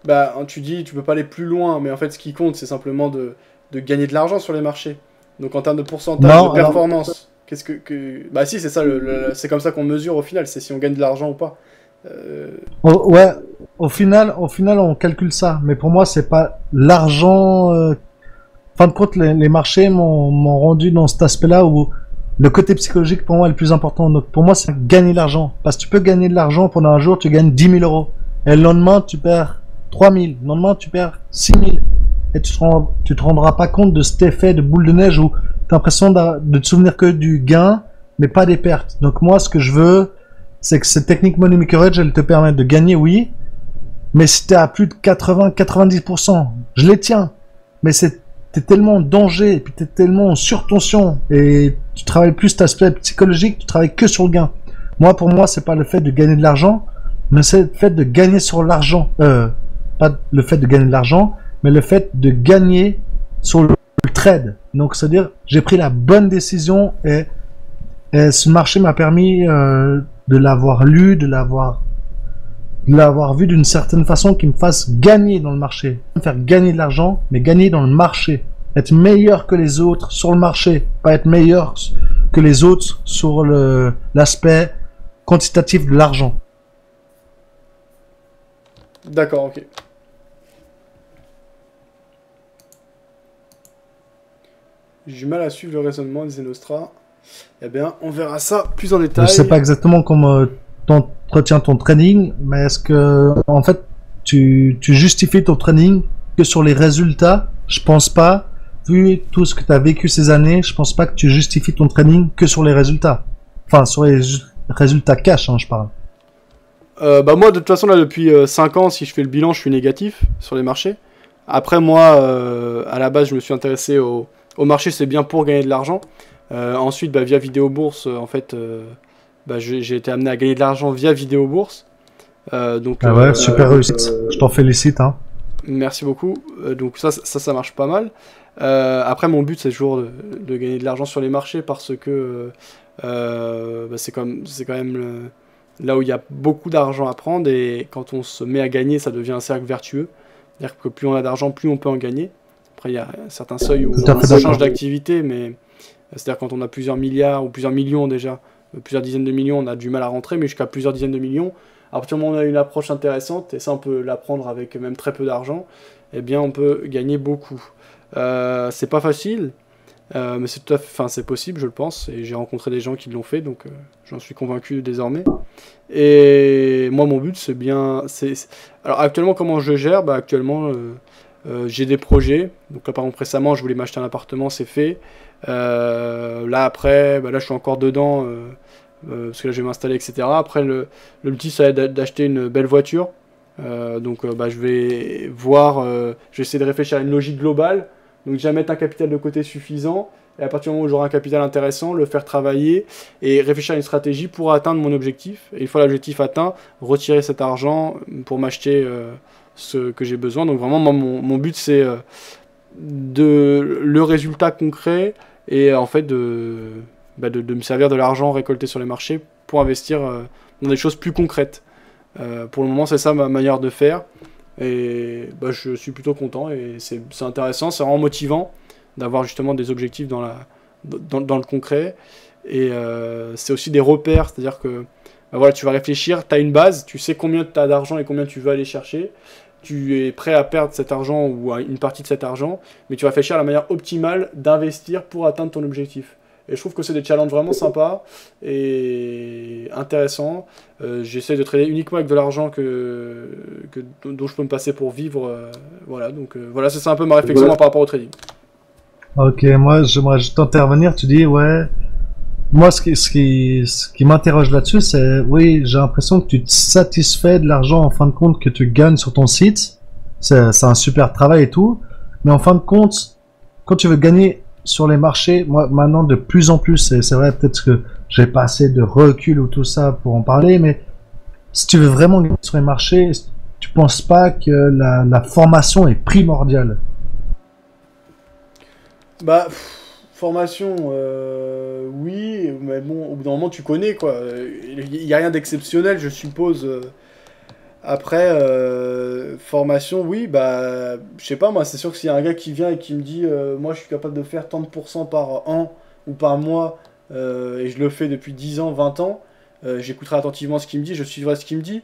Speaker 1: Bah tu dis tu peux pas aller plus loin, mais en fait ce qui compte c'est simplement de gagner de l'argent sur les marchés. Donc en termes de pourcentage
Speaker 8: Non,
Speaker 1: de performance, qu'est-ce que... Bah si c'est ça, c'est comme ça qu'on mesure au final, c'est si on gagne de l'argent ou pas.
Speaker 8: Ouais, au final on calcule ça, mais pour moi c'est pas l'argent. Fin de compte, les marchés m'ont rendu dans cet aspect-là où le côté psychologique pour moi est le plus important. Donc pour moi c'est gagner de l'argent, parce que tu peux gagner de l'argent pendant un jour, tu gagnes 10 000 euros, et le lendemain tu perds 3 000, le lendemain tu perds 6 000, et tu te rendras pas compte de cet effet de boule de neige où tu as l'impression de te souvenir que du gain, mais pas des pertes. Donc moi ce que je veux, c'est que cette technique Money Maker Edge, elle te permet de gagner, oui, mais si t'es à plus de 80-90%, je les tiens, mais t'es tellement en danger, et puis t'es tellement en surtension, et tu travailles plus cet aspect psychologique, tu travailles que sur le gain. Moi, pour moi, c'est pas le fait de gagner de l'argent, mais c'est le fait de gagner sur l'argent. Pas le fait de gagner de l'argent, mais le fait de gagner sur le trade. Donc, c'est-à-dire, j'ai pris la bonne décision, et ce marché m'a permis de l'avoir lu, de l'avoir vu d'une certaine façon qui me fasse gagner dans le marché. Faire gagner de l'argent, mais gagner dans le marché. Être meilleur que les autres sur le marché, pas être meilleur que les autres sur l'aspect quantitatif de l'argent.
Speaker 1: D'accord, ok. J'ai du mal à suivre le raisonnement des Nostra. Eh bien, on verra ça plus en détail.
Speaker 8: Je sais pas exactement comment t'entretiens ton training, mais est-ce que, en fait, tu justifies ton training que sur les résultats? Je pense pas. Vu tout ce que tu as vécu ces années, je pense pas que tu justifies ton training que sur les résultats. Enfin, sur les résultats cash, hein, je parle.
Speaker 1: Bah moi, de toute façon, là, depuis 5 ans, si je fais le bilan, je suis négatif sur les marchés. Après, moi, à la base, je me suis intéressé au marché, c'est bien pour gagner de l'argent. Ensuite, bah, via Vidéo Bourse, en fait, bah, j'ai été amené à gagner de l'argent via Vidéo Bourse. Donc,
Speaker 8: ah ouais, super réussite. Je t'en félicite. Hein.
Speaker 1: Merci beaucoup. Donc ça marche pas mal. Après, mon but, c'est toujours de gagner de l'argent sur les marchés parce que bah, c'est quand même là où il y a beaucoup d'argent à prendre, et quand on se met à gagner, ça devient un cercle vertueux. C'est-à-dire que plus on a d'argent, plus on peut en gagner. Après, il y a certains seuils où on change d'activité, mais c'est-à-dire quand on a plusieurs milliards ou plusieurs millions déjà, plusieurs dizaines de millions, on a du mal à rentrer, mais jusqu'à plusieurs dizaines de millions, à partir du moment où on a une approche intéressante, et ça on peut l'apprendre avec même très peu d'argent, eh bien on peut gagner beaucoup. C'est pas facile, mais c'est tout à fait, enfin c'est possible, je le pense, et j'ai rencontré des gens qui l'ont fait, donc j'en suis convaincu désormais. Et moi mon but c'est bien, alors actuellement comment je gère, bah actuellement j'ai des projets, donc là par exemple récemment je voulais m'acheter un appartement, c'est fait. Là après, bah là je suis encore dedans, parce que là je vais m'installer, etc. Après l'objectif ça va être d'acheter une belle voiture, donc bah, je vais voir, je vais essayer de réfléchir à une logique globale, donc déjà mettre un capital de côté suffisant, et à partir du moment où j'aurai un capital intéressant, le faire travailler, et réfléchir à une stratégie pour atteindre mon objectif, et une fois l'objectif atteint, retirer cet argent pour m'acheter ce que j'ai besoin. Donc vraiment moi, mon but c'est le résultat concret, et en fait de me servir de l'argent récolté sur les marchés pour investir dans des choses plus concrètes. Pour le moment c'est ça ma manière de faire, et bah, je suis plutôt content, et c'est intéressant, c'est vraiment motivant d'avoir justement des objectifs dans le concret, et c'est aussi des repères, c'est-à-dire que bah, voilà, tu vas réfléchir, tu as une base, tu sais combien tu as d'argent et combien tu veux aller chercher, tu es prêt à perdre cet argent ou une partie de cet argent, mais tu vas réfléchir à la manière optimale d'investir pour atteindre ton objectif. Et je trouve que c'est des challenges vraiment sympas et intéressants. J'essaie de trader uniquement avec de l'argent dont je peux me passer pour vivre. Voilà, donc voilà, c'est un peu ma réflexion par rapport au trading.
Speaker 8: Ok, moi j'aimerais juste intervenir. Tu dis, ouais. Moi, ce qui m'interroge là-dessus, c'est, oui, j'ai l'impression que tu te satisfais de l'argent en fin de compte que tu gagnes sur ton site. C'est un super travail et tout. Mais en fin de compte, quand tu veux gagner sur les marchés, moi maintenant de plus en plus, c'est vrai peut-être que j'ai pas assez de recul ou tout ça pour en parler, mais si tu veux vraiment gagner sur les marchés, tu penses pas que la formation est primordiale?
Speaker 1: Formation, oui, mais bon, au bout d'un moment, tu connais, quoi. Il n'y a rien d'exceptionnel, je suppose. Après, formation, oui, je sais pas, moi, c'est sûr que s'il y a un gars qui vient et qui me dit, moi, je suis capable de faire tant de pourcents par an ou par mois, et je le fais depuis 10 ans, 20 ans, j'écouterai attentivement ce qu'il me dit, je suivrai ce qu'il me dit.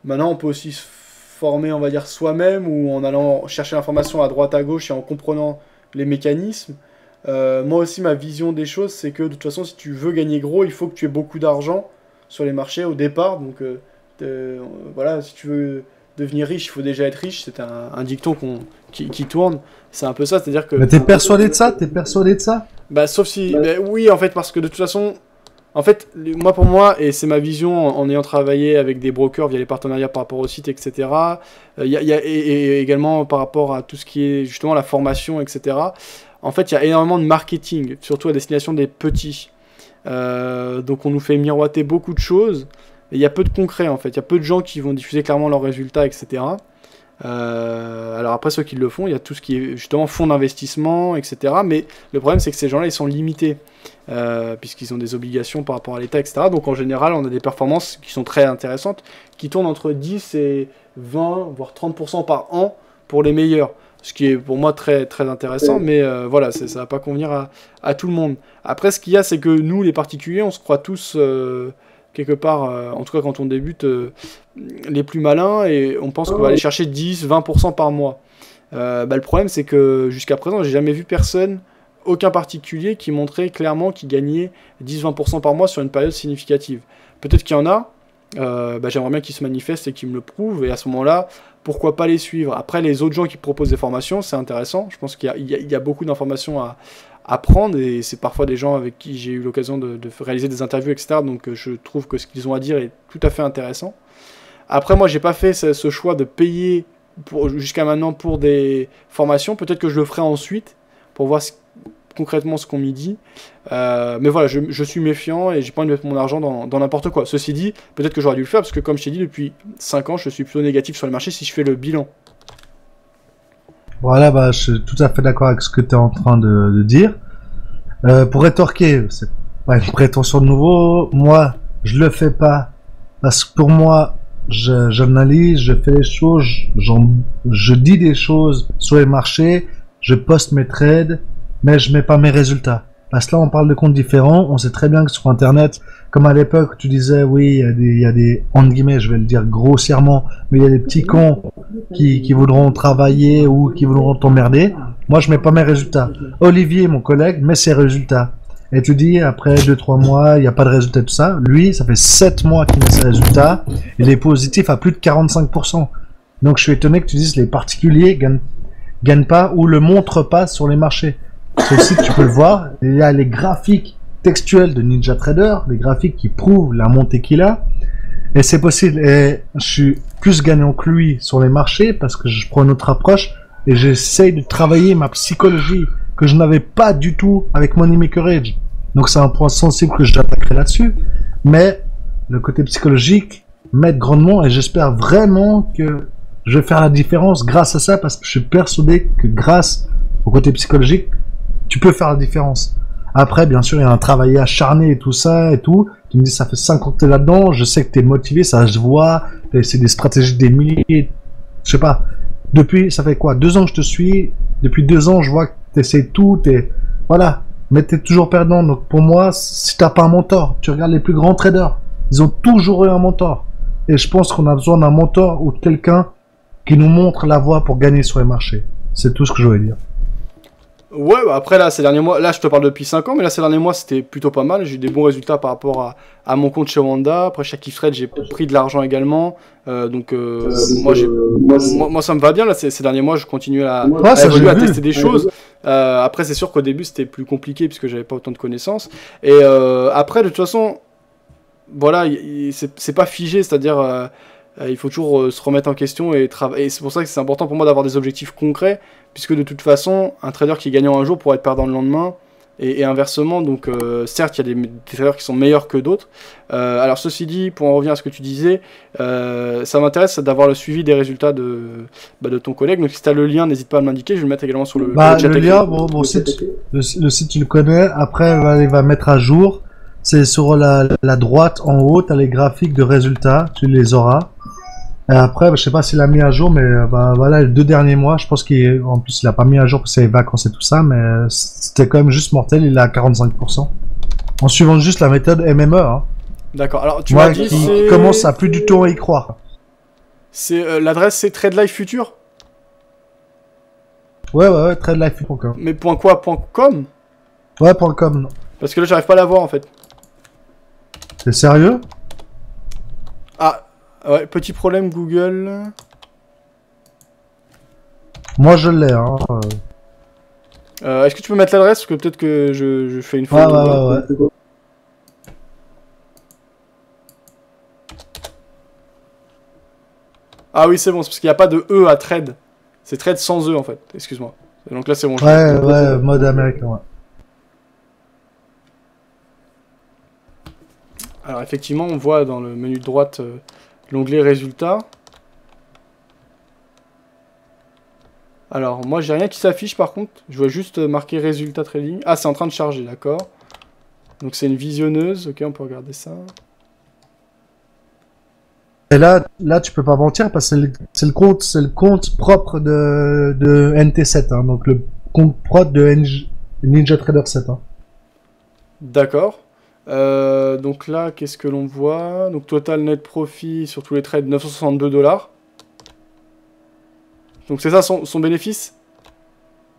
Speaker 1: Maintenant, on peut aussi se former, on va dire, soi-même, ou en allant chercher l'information à droite, à gauche, et en comprenant les mécanismes. Moi aussi, ma vision des choses, c'est que de toute façon, si tu veux gagner gros, il faut que tu aies beaucoup d'argent sur les marchés au départ. Donc voilà, si tu veux devenir riche, il faut déjà être riche. C'est un dicton qui tourne. C'est un peu ça, c'est-à-dire que...
Speaker 8: Mais t'es persuadé de ça? T'es persuadé de ça?
Speaker 1: Sauf si... oui, en fait, parce que de toute façon... En fait, moi pour moi, et c'est ma vision en ayant travaillé avec des brokers via les partenariats par rapport au site, etc. Et également par rapport à tout ce qui est justement la formation, etc. En fait, il y a énormément de marketing, surtout à destination des petits. Donc on nous fait miroiter beaucoup de choses, et il y a peu de concret en fait. Il y a peu de gens qui vont diffuser clairement leurs résultats, etc. Alors après, ceux qui le font, il y a tout ce qui est justement fonds d'investissement, etc. Mais le problème, c'est que ces gens-là, ils sont limités, puisqu'ils ont des obligations par rapport à l'État, etc. Donc en général, on a des performances qui sont très intéressantes, qui tournent entre 10 et 20, voire 30% par an pour les meilleurs. Ce qui est pour moi très, très intéressant, mais voilà, ça va pas convenir à tout le monde. Après, ce qu'il y a, c'est que nous, les particuliers, on se croit tous, quelque part, en tout cas quand on débute, les plus malins, et on pense qu'on va aller chercher 10-20% par mois. Le problème, c'est que jusqu'à présent, j'ai jamais vu personne, aucun particulier, qui montrait clairement qu'il gagnait 10-20% par mois sur une période significative. Peut-être qu'il y en a, j'aimerais bien qu'ils se manifestent et qu'ils me le prouvent, et à ce moment-là, pourquoi pas les suivre. Après, les autres gens qui proposent des formations, c'est intéressant. Je pense qu'il y a beaucoup d'informations à prendre, et c'est parfois des gens avec qui j'ai eu l'occasion de réaliser des interviews, etc. Donc je trouve que ce qu'ils ont à dire est tout à fait intéressant. Après, moi, j'ai pas fait ce choix de payer jusqu'à maintenant pour des formations. Peut-être que je le ferai ensuite pour voir concrètement ce qu'on m'y dit. Mais voilà, je suis méfiant et j'ai pas envie de mettre mon argent dans n'importe quoi. Ceci dit, peut-être que j'aurais dû le faire parce que, comme je t'ai dit, depuis 5 ans, je suis plutôt négatif sur le marché si je fais le bilan.
Speaker 8: Voilà, je suis tout à fait d'accord avec ce que tu es en train de dire. Pour rétorquer, c'est pas une prétention de nouveau. Moi, je le fais pas parce que pour moi, j'analyse, je fais les choses, je dis des choses sur les marchés, je poste mes trades, mais je mets pas mes résultats. Parce que là, on parle de comptes différents. On sait très bien que sur Internet, comme à l'époque, tu disais, oui, il y a des, entre guillemets, je vais le dire grossièrement, mais il y a des petits cons qui voudront travailler ou qui voudront t'emmerder. Moi, je mets pas mes résultats. Olivier, mon collègue, met ses résultats. Et tu dis, après 2-3 mois, il n'y a pas de résultat, tout ça. Lui, ça fait 7 mois qu'il met ses résultats. Il est positif à plus de 45%. Donc, je suis étonné que tu dises les particuliers gagnent pas ou le montrent pas sur les marchés. Sur le site, tu peux le voir. Il y a les graphiques textuels de Ninja Trader, les graphiques qui prouvent la montée qu'il a. Et c'est possible. Et je suis plus gagnant que lui sur les marchés parce que je prends une autre approche et j'essaye de travailler ma psychologie que je n'avais pas du tout avec Money Maker Edge. Donc c'est un point sensible que j'attaquerai là-dessus. Mais le côté psychologique m'aide grandement et j'espère vraiment que je vais faire la différence grâce à ça parce que je suis persuadé que grâce au côté psychologique, tu peux faire la différence. Après, bien sûr, il y a un travail acharné et tout ça et tout. Tu me dis, ça fait 5 ans que t'es là-dedans, je sais que t'es motivé, ça se voit, c'est des stratégies des milliers, je sais pas. Depuis, ça fait quoi, 2 ans que je te suis, depuis 2 ans, je vois que t'essayes tout, voilà. Mais t'es toujours perdant, donc pour moi, si t'as pas un mentor, tu regardes les plus grands traders, ils ont toujours eu un mentor. Et je pense qu'on a besoin d'un mentor ou de quelqu'un qui nous montre la voie pour gagner sur les marchés. C'est tout ce que je voulais dire.
Speaker 1: Ouais, après là, ces derniers mois, là je te parle depuis 5 ans, mais là ces derniers mois c'était plutôt pas mal. J'ai eu des bons résultats par rapport à mon compte chez Wanda. Après chaque Trade, j'ai pris de l'argent également. Moi ça me va bien là. Ces derniers mois, je continue à évoluer, à tester des choses. Après c'est sûr qu'au début c'était plus compliqué puisque j'avais pas autant de connaissances. Et après de toute façon, voilà, c'est pas figé, c'est-à-dire il faut toujours se remettre en question et travailler. Et c'est pour ça que c'est important pour moi d'avoir des objectifs concrets, puisque de toute façon, un trader qui est gagnant un jour pourrait être perdant le lendemain. et inversement. Donc certes, il y a des traders qui sont meilleurs que d'autres. Alors ceci dit, pour en revenir à ce que tu disais, ça m'intéresse d'avoir le suivi des résultats de ton collègue. Donc si tu as le lien, n'hésite pas à m'indiquer, je vais le mettre également sur le chat.
Speaker 8: Le lien, bon site, le site tu le connais, après il va mettre à jour. C'est sur la droite en haut, tu as les graphiques de résultats, tu les auras. Et après, je sais pas s'il a mis à jour, mais voilà, les 2 derniers mois, je pense qu'en plus il a pas mis à jour parce que c'est les vacances et tout ça, mais c'était quand même juste mortel, il est à 45%. En suivant juste la méthode MME. Hein.
Speaker 1: D'accord, alors tu m'as dit
Speaker 8: qui commence à plus du tout y croire.
Speaker 1: C'est l'adresse c'est Trade Life Future.
Speaker 8: Ouais, TradeLife.com.
Speaker 1: Mais .quoi, .com?
Speaker 8: Ouais, .com, non.
Speaker 1: Parce que là j'arrive pas à la voir en fait.
Speaker 8: T'es sérieux?
Speaker 1: Ah, ouais, petit problème Google.
Speaker 8: Moi je l'ai, hein.
Speaker 1: Est-ce que tu peux mettre l'adresse? Parce que peut-être que je fais une faute.
Speaker 8: Ouais.
Speaker 1: Ah oui, c'est bon, c'est parce qu'il n'y a pas de E à trade. C'est trade sans E en fait, excuse-moi. Donc là c'est bon.
Speaker 8: Ouais, mode américain, ouais.
Speaker 1: Alors effectivement, on voit dans le menu de droite l'onglet résultats. Alors moi j'ai rien qui s'affiche par contre, je vois juste marqué résultats trading. Ah, c'est en train de charger, d'accord. Donc c'est une visionneuse, ok, on peut regarder ça.
Speaker 8: Et là tu peux pas mentir parce que c'est le compte propre de NT7, hein, donc le compte propre de NinjaTrader 7. Hein.
Speaker 1: D'accord. Donc là, qu'est-ce que l'on voit? Donc total net profit sur tous les trades, 962 $. Donc c'est ça son bénéfice?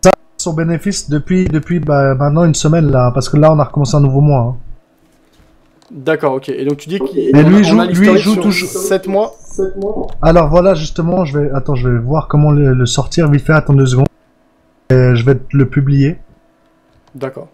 Speaker 8: Ça, son bénéfice depuis maintenant une semaine là, parce que là on a recommencé un nouveau mois. Hein.
Speaker 1: D'accord, ok. Et donc tu dis qu'il
Speaker 8: lui joue
Speaker 1: toujours 7 mois.
Speaker 8: Alors voilà, justement, je vais voir comment le sortir vite fait, attends 2 secondes. Et je vais le publier.
Speaker 1: D'accord.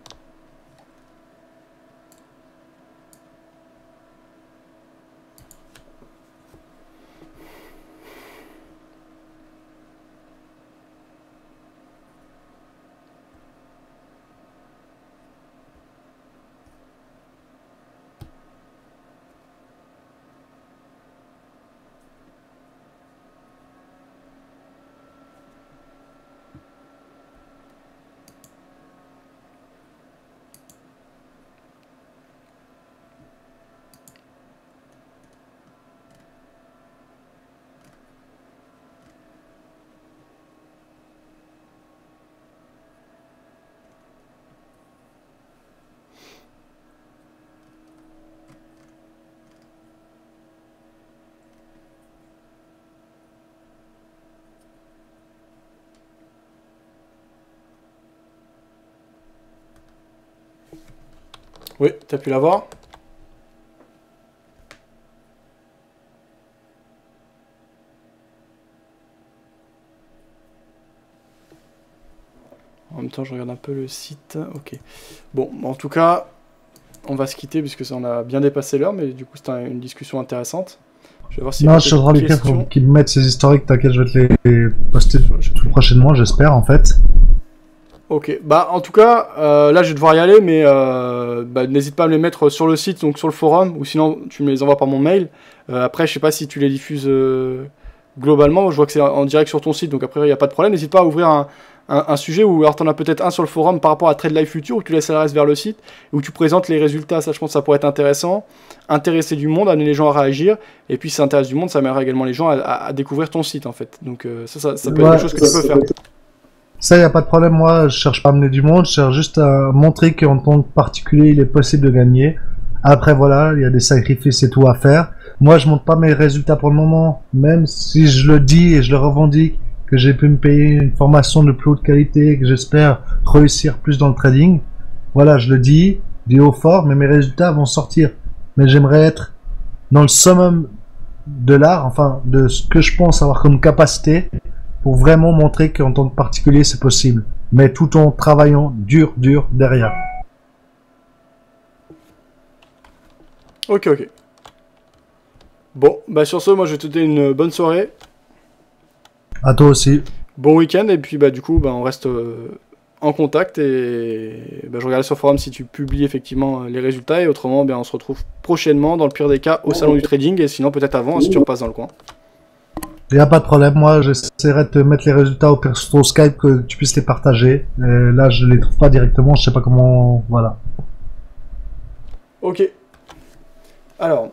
Speaker 1: Oui, t'as pu la voir? En même temps, je regarde un peu le site. Ok. Bon, en tout cas, on va se quitter puisque ça, on a bien dépassé l'heure, mais du coup, c'était une discussion intéressante. Je vais voir si
Speaker 8: non, je suis en train de lui faire pour qu'il me mette ses historiques, t'inquiète, je vais te les poster tout prochainement, j'espère, en fait.
Speaker 1: Ok, bah en tout cas, là je vais devoir y aller, mais n'hésite pas à me les mettre sur le site, donc sur le forum, ou sinon tu me les envoies par mon mail. Après, je sais pas si tu les diffuses globalement, je vois que c'est en direct sur ton site, donc après il n'y a pas de problème. N'hésite pas à ouvrir un sujet, ou alors tu en as peut-être un sur le forum par rapport à Trade Life Future, où tu laisses le reste vers le site, où tu présentes les résultats. Ça, je pense que ça pourrait être intéressant, intéresser du monde, amener les gens à réagir, et puis si ça intéresse du monde, ça amènera également les gens à découvrir ton site en fait. Donc ça peut être quelque chose que tu peux faire.
Speaker 8: Ça, y a pas de problème, moi, je cherche pas à amener du monde, je cherche juste à montrer qu'en tant que particulier, il est possible de gagner. Après, voilà, il y a des sacrifices et tout à faire. Moi, je montre pas mes résultats pour le moment, même si je le dis et je le revendique, que j'ai pu me payer une formation de plus haute qualité, que j'espère réussir plus dans le trading. Voilà, je le dis haut fort, mais mes résultats vont sortir. Mais j'aimerais être dans le summum de l'art, enfin, de ce que je pense avoir comme capacité, pour vraiment montrer qu'en tant que particulier c'est possible, mais tout en travaillant dur derrière.
Speaker 1: Ok. Bon, bah sur ce, moi je vais te souhaiter une bonne soirée.
Speaker 8: À toi aussi.
Speaker 1: Bon week-end, et puis bah du coup, bah, on reste en contact et je regarde sur le forum si tu publies effectivement les résultats et autrement on se retrouve prochainement dans le pire des cas au salon du trading et sinon peut-être avant si tu repasses dans le coin.
Speaker 8: Il n'y a pas de problème, moi j'essaierai de te mettre les résultats sur ton Skype que tu puisses les partager. Et là je les trouve pas directement, je sais pas comment, voilà.
Speaker 1: Ok. Alors,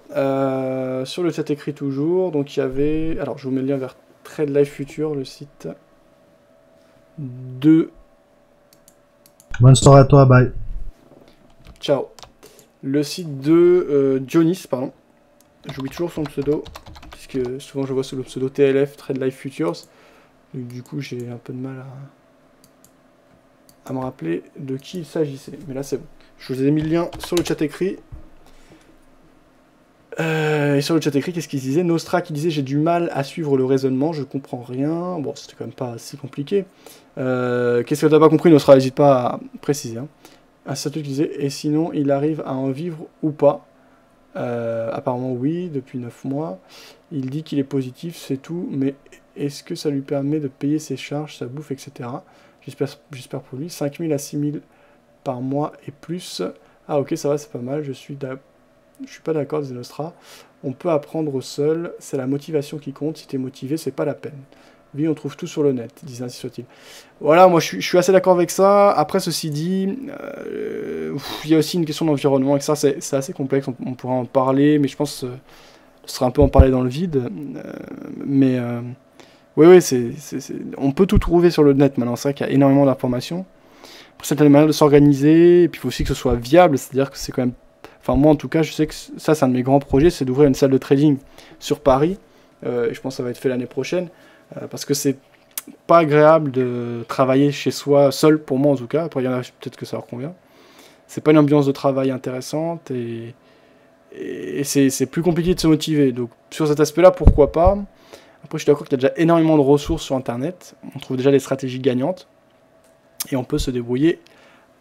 Speaker 1: sur le chat écrit toujours, donc il y avait... Alors, je vous mets le lien vers Trade Life Future, le site de...
Speaker 8: Bonne soirée à toi, bye.
Speaker 1: Ciao. Le site de Dionys, pardon. J'oublie toujours son pseudo, puisque souvent je vois sous le pseudo TLF, Trade Life Futures. Du coup, j'ai un peu de mal à me rappeler de qui il s'agissait. Mais là, c'est bon. Je vous ai mis le lien sur le chat écrit. Et sur le chat écrit, qu'est-ce qu'il disait? Nostra qui disait « J'ai du mal à suivre le raisonnement, je comprends rien. » Bon, c'était quand même pas si compliqué. Qu'est-ce que t'as pas compris, Nostra? N'hésite pas à préciser. Hein. Un certain qui disait « Et sinon, il arrive à en vivre ou pas ?» Apparemment oui, depuis 9 mois. Il dit qu'il est positif, c'est tout. Mais est-ce que ça lui permet de payer ses charges, sa bouffe, etc. J'espère pour lui. 5 000 à 6 000 par mois et plus. Ah ok, ça va, c'est pas mal. Je suis pas d'accord, disait Nostra. On peut apprendre seul, c'est la motivation qui compte. Si t'es motivé, c'est pas la peine. Oui, on trouve tout sur le net, disait ainsi soit-il. Voilà, moi je suis assez d'accord avec ça. Après, ceci dit, il y a aussi une question d'environnement, et ça c'est assez complexe, on pourrait en parler, mais je pense que ce serait un peu en parler dans le vide. Oui, on peut tout trouver sur le net maintenant, c'est vrai qu'il y a énormément d'informations. Après, c'est une manière de s'organiser, et puis il faut aussi que ce soit viable, c'est-à-dire que c'est quand même... Enfin, moi, en tout cas, je sais que ça, c'est un de mes grands projets, c'est d'ouvrir une salle de trading sur Paris. Et je pense que ça va être fait l'année prochaine. Parce que c'est pas agréable de travailler chez soi, seul, pour moi en tout cas. Après, il y en a peut-être que ça leur convient. C'est pas une ambiance de travail intéressante et c'est plus compliqué de se motiver. Donc, sur cet aspect-là, pourquoi pas. Après, je suis d'accord qu'il y a déjà énormément de ressources sur Internet. On trouve déjà des stratégies gagnantes. Et on peut se débrouiller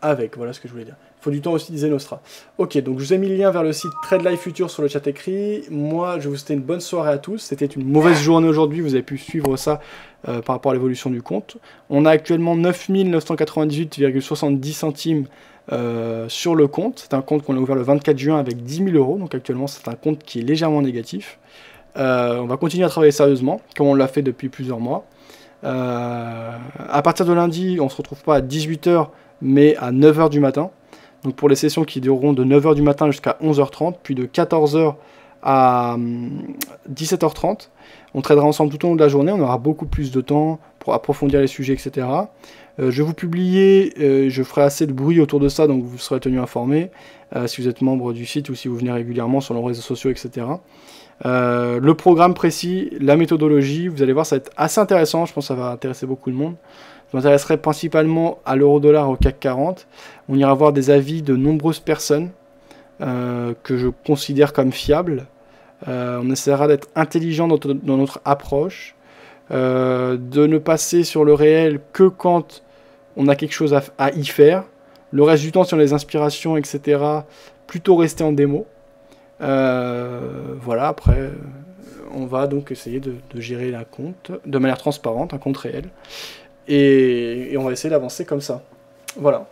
Speaker 1: avec. Voilà ce que je voulais dire. Il faut du temps aussi, disait Nostra. Ok, donc je vous ai mis le lien vers le site Trade Life Future sur le chat écrit. Moi, je vous souhaite une bonne soirée à tous. C'était une mauvaise journée aujourd'hui, vous avez pu suivre ça par rapport à l'évolution du compte. On a actuellement 9 998,70 centimes sur le compte. C'est un compte qu'on a ouvert le 24 juin avec 10 000 €. Donc actuellement, c'est un compte qui est légèrement négatif. On va continuer à travailler sérieusement, comme on l'a fait depuis plusieurs mois. À partir de lundi, on ne se retrouve pas à 18 h, mais à 9 h du matin. Donc pour les sessions qui dureront de 9 h du matin jusqu'à 11 h 30, puis de 14 h à 17 h 30. On tradera ensemble tout au long de la journée, on aura beaucoup plus de temps pour approfondir les sujets, etc. Je vais vous publier, je ferai assez de bruit autour de ça, donc vous serez tenu informé, si vous êtes membre du site ou si vous venez régulièrement sur nos réseaux sociaux, etc. Le programme précis, la méthodologie, vous allez voir, ça va être assez intéressant, je pense que ça va intéresser beaucoup de monde. Je m'intéresserai principalement à l'euro-dollar, au CAC 40. On ira voir des avis de nombreuses personnes que je considère comme fiables. On essaiera d'être intelligent dans notre approche, de ne passer sur le réel que quand on a quelque chose à y faire. Le reste du temps, sur les inspirations, etc., plutôt rester en démo. Voilà, après, on va donc essayer de gérer un compte de manière transparente, un compte réel. Et on va essayer d'avancer comme ça. Voilà.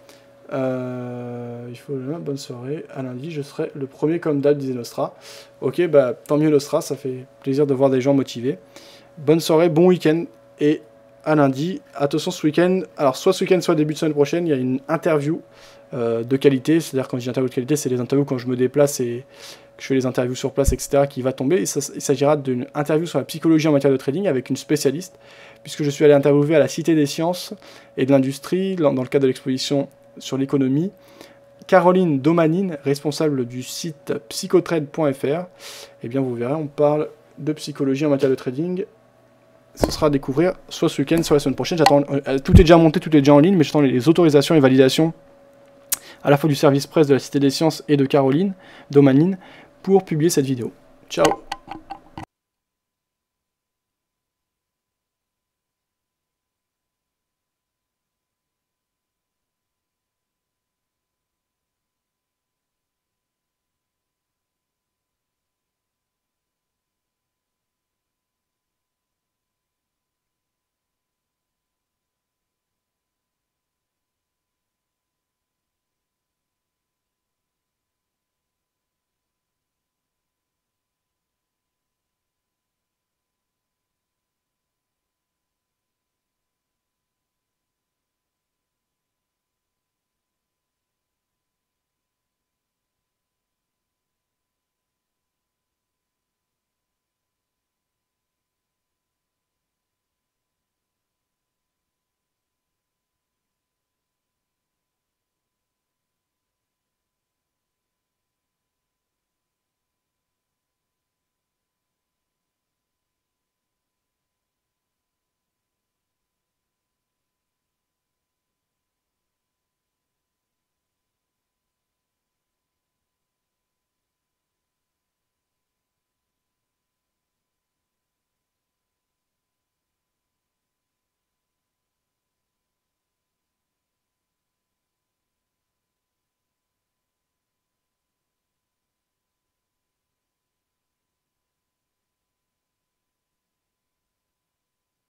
Speaker 1: Il faut bonne soirée. À lundi, je serai le premier comme d'hab, disait Nostra. Ok, bah tant mieux Nostra, ça fait plaisir de voir des gens motivés. Bonne soirée, bon week-end et à lundi. Attention ce week-end. Alors soit ce week-end, soit début de semaine prochaine, il y a une interview de qualité. C'est-à-dire quand je dis interview de qualité, c'est les interviews quand je me déplace et que je fais les interviews sur place, etc. qui va tomber. Il s'agira d'une interview sur la psychologie en matière de trading avec une spécialiste, puisque je suis allé interviewer à la Cité des Sciences et de l'Industrie, dans le cadre de l'exposition sur l'économie, Caroline Domanine, responsable du site psychotrade.fr. Eh bien, vous verrez, on parle de psychologie en matière de trading. Ce sera à découvrir soit ce week-end, soit la semaine prochaine. Tout est déjà monté, tout est déjà en ligne, mais j'attends les autorisations et validations à la fois du service presse de la Cité des Sciences et de Caroline Domanine pour publier cette vidéo. Ciao!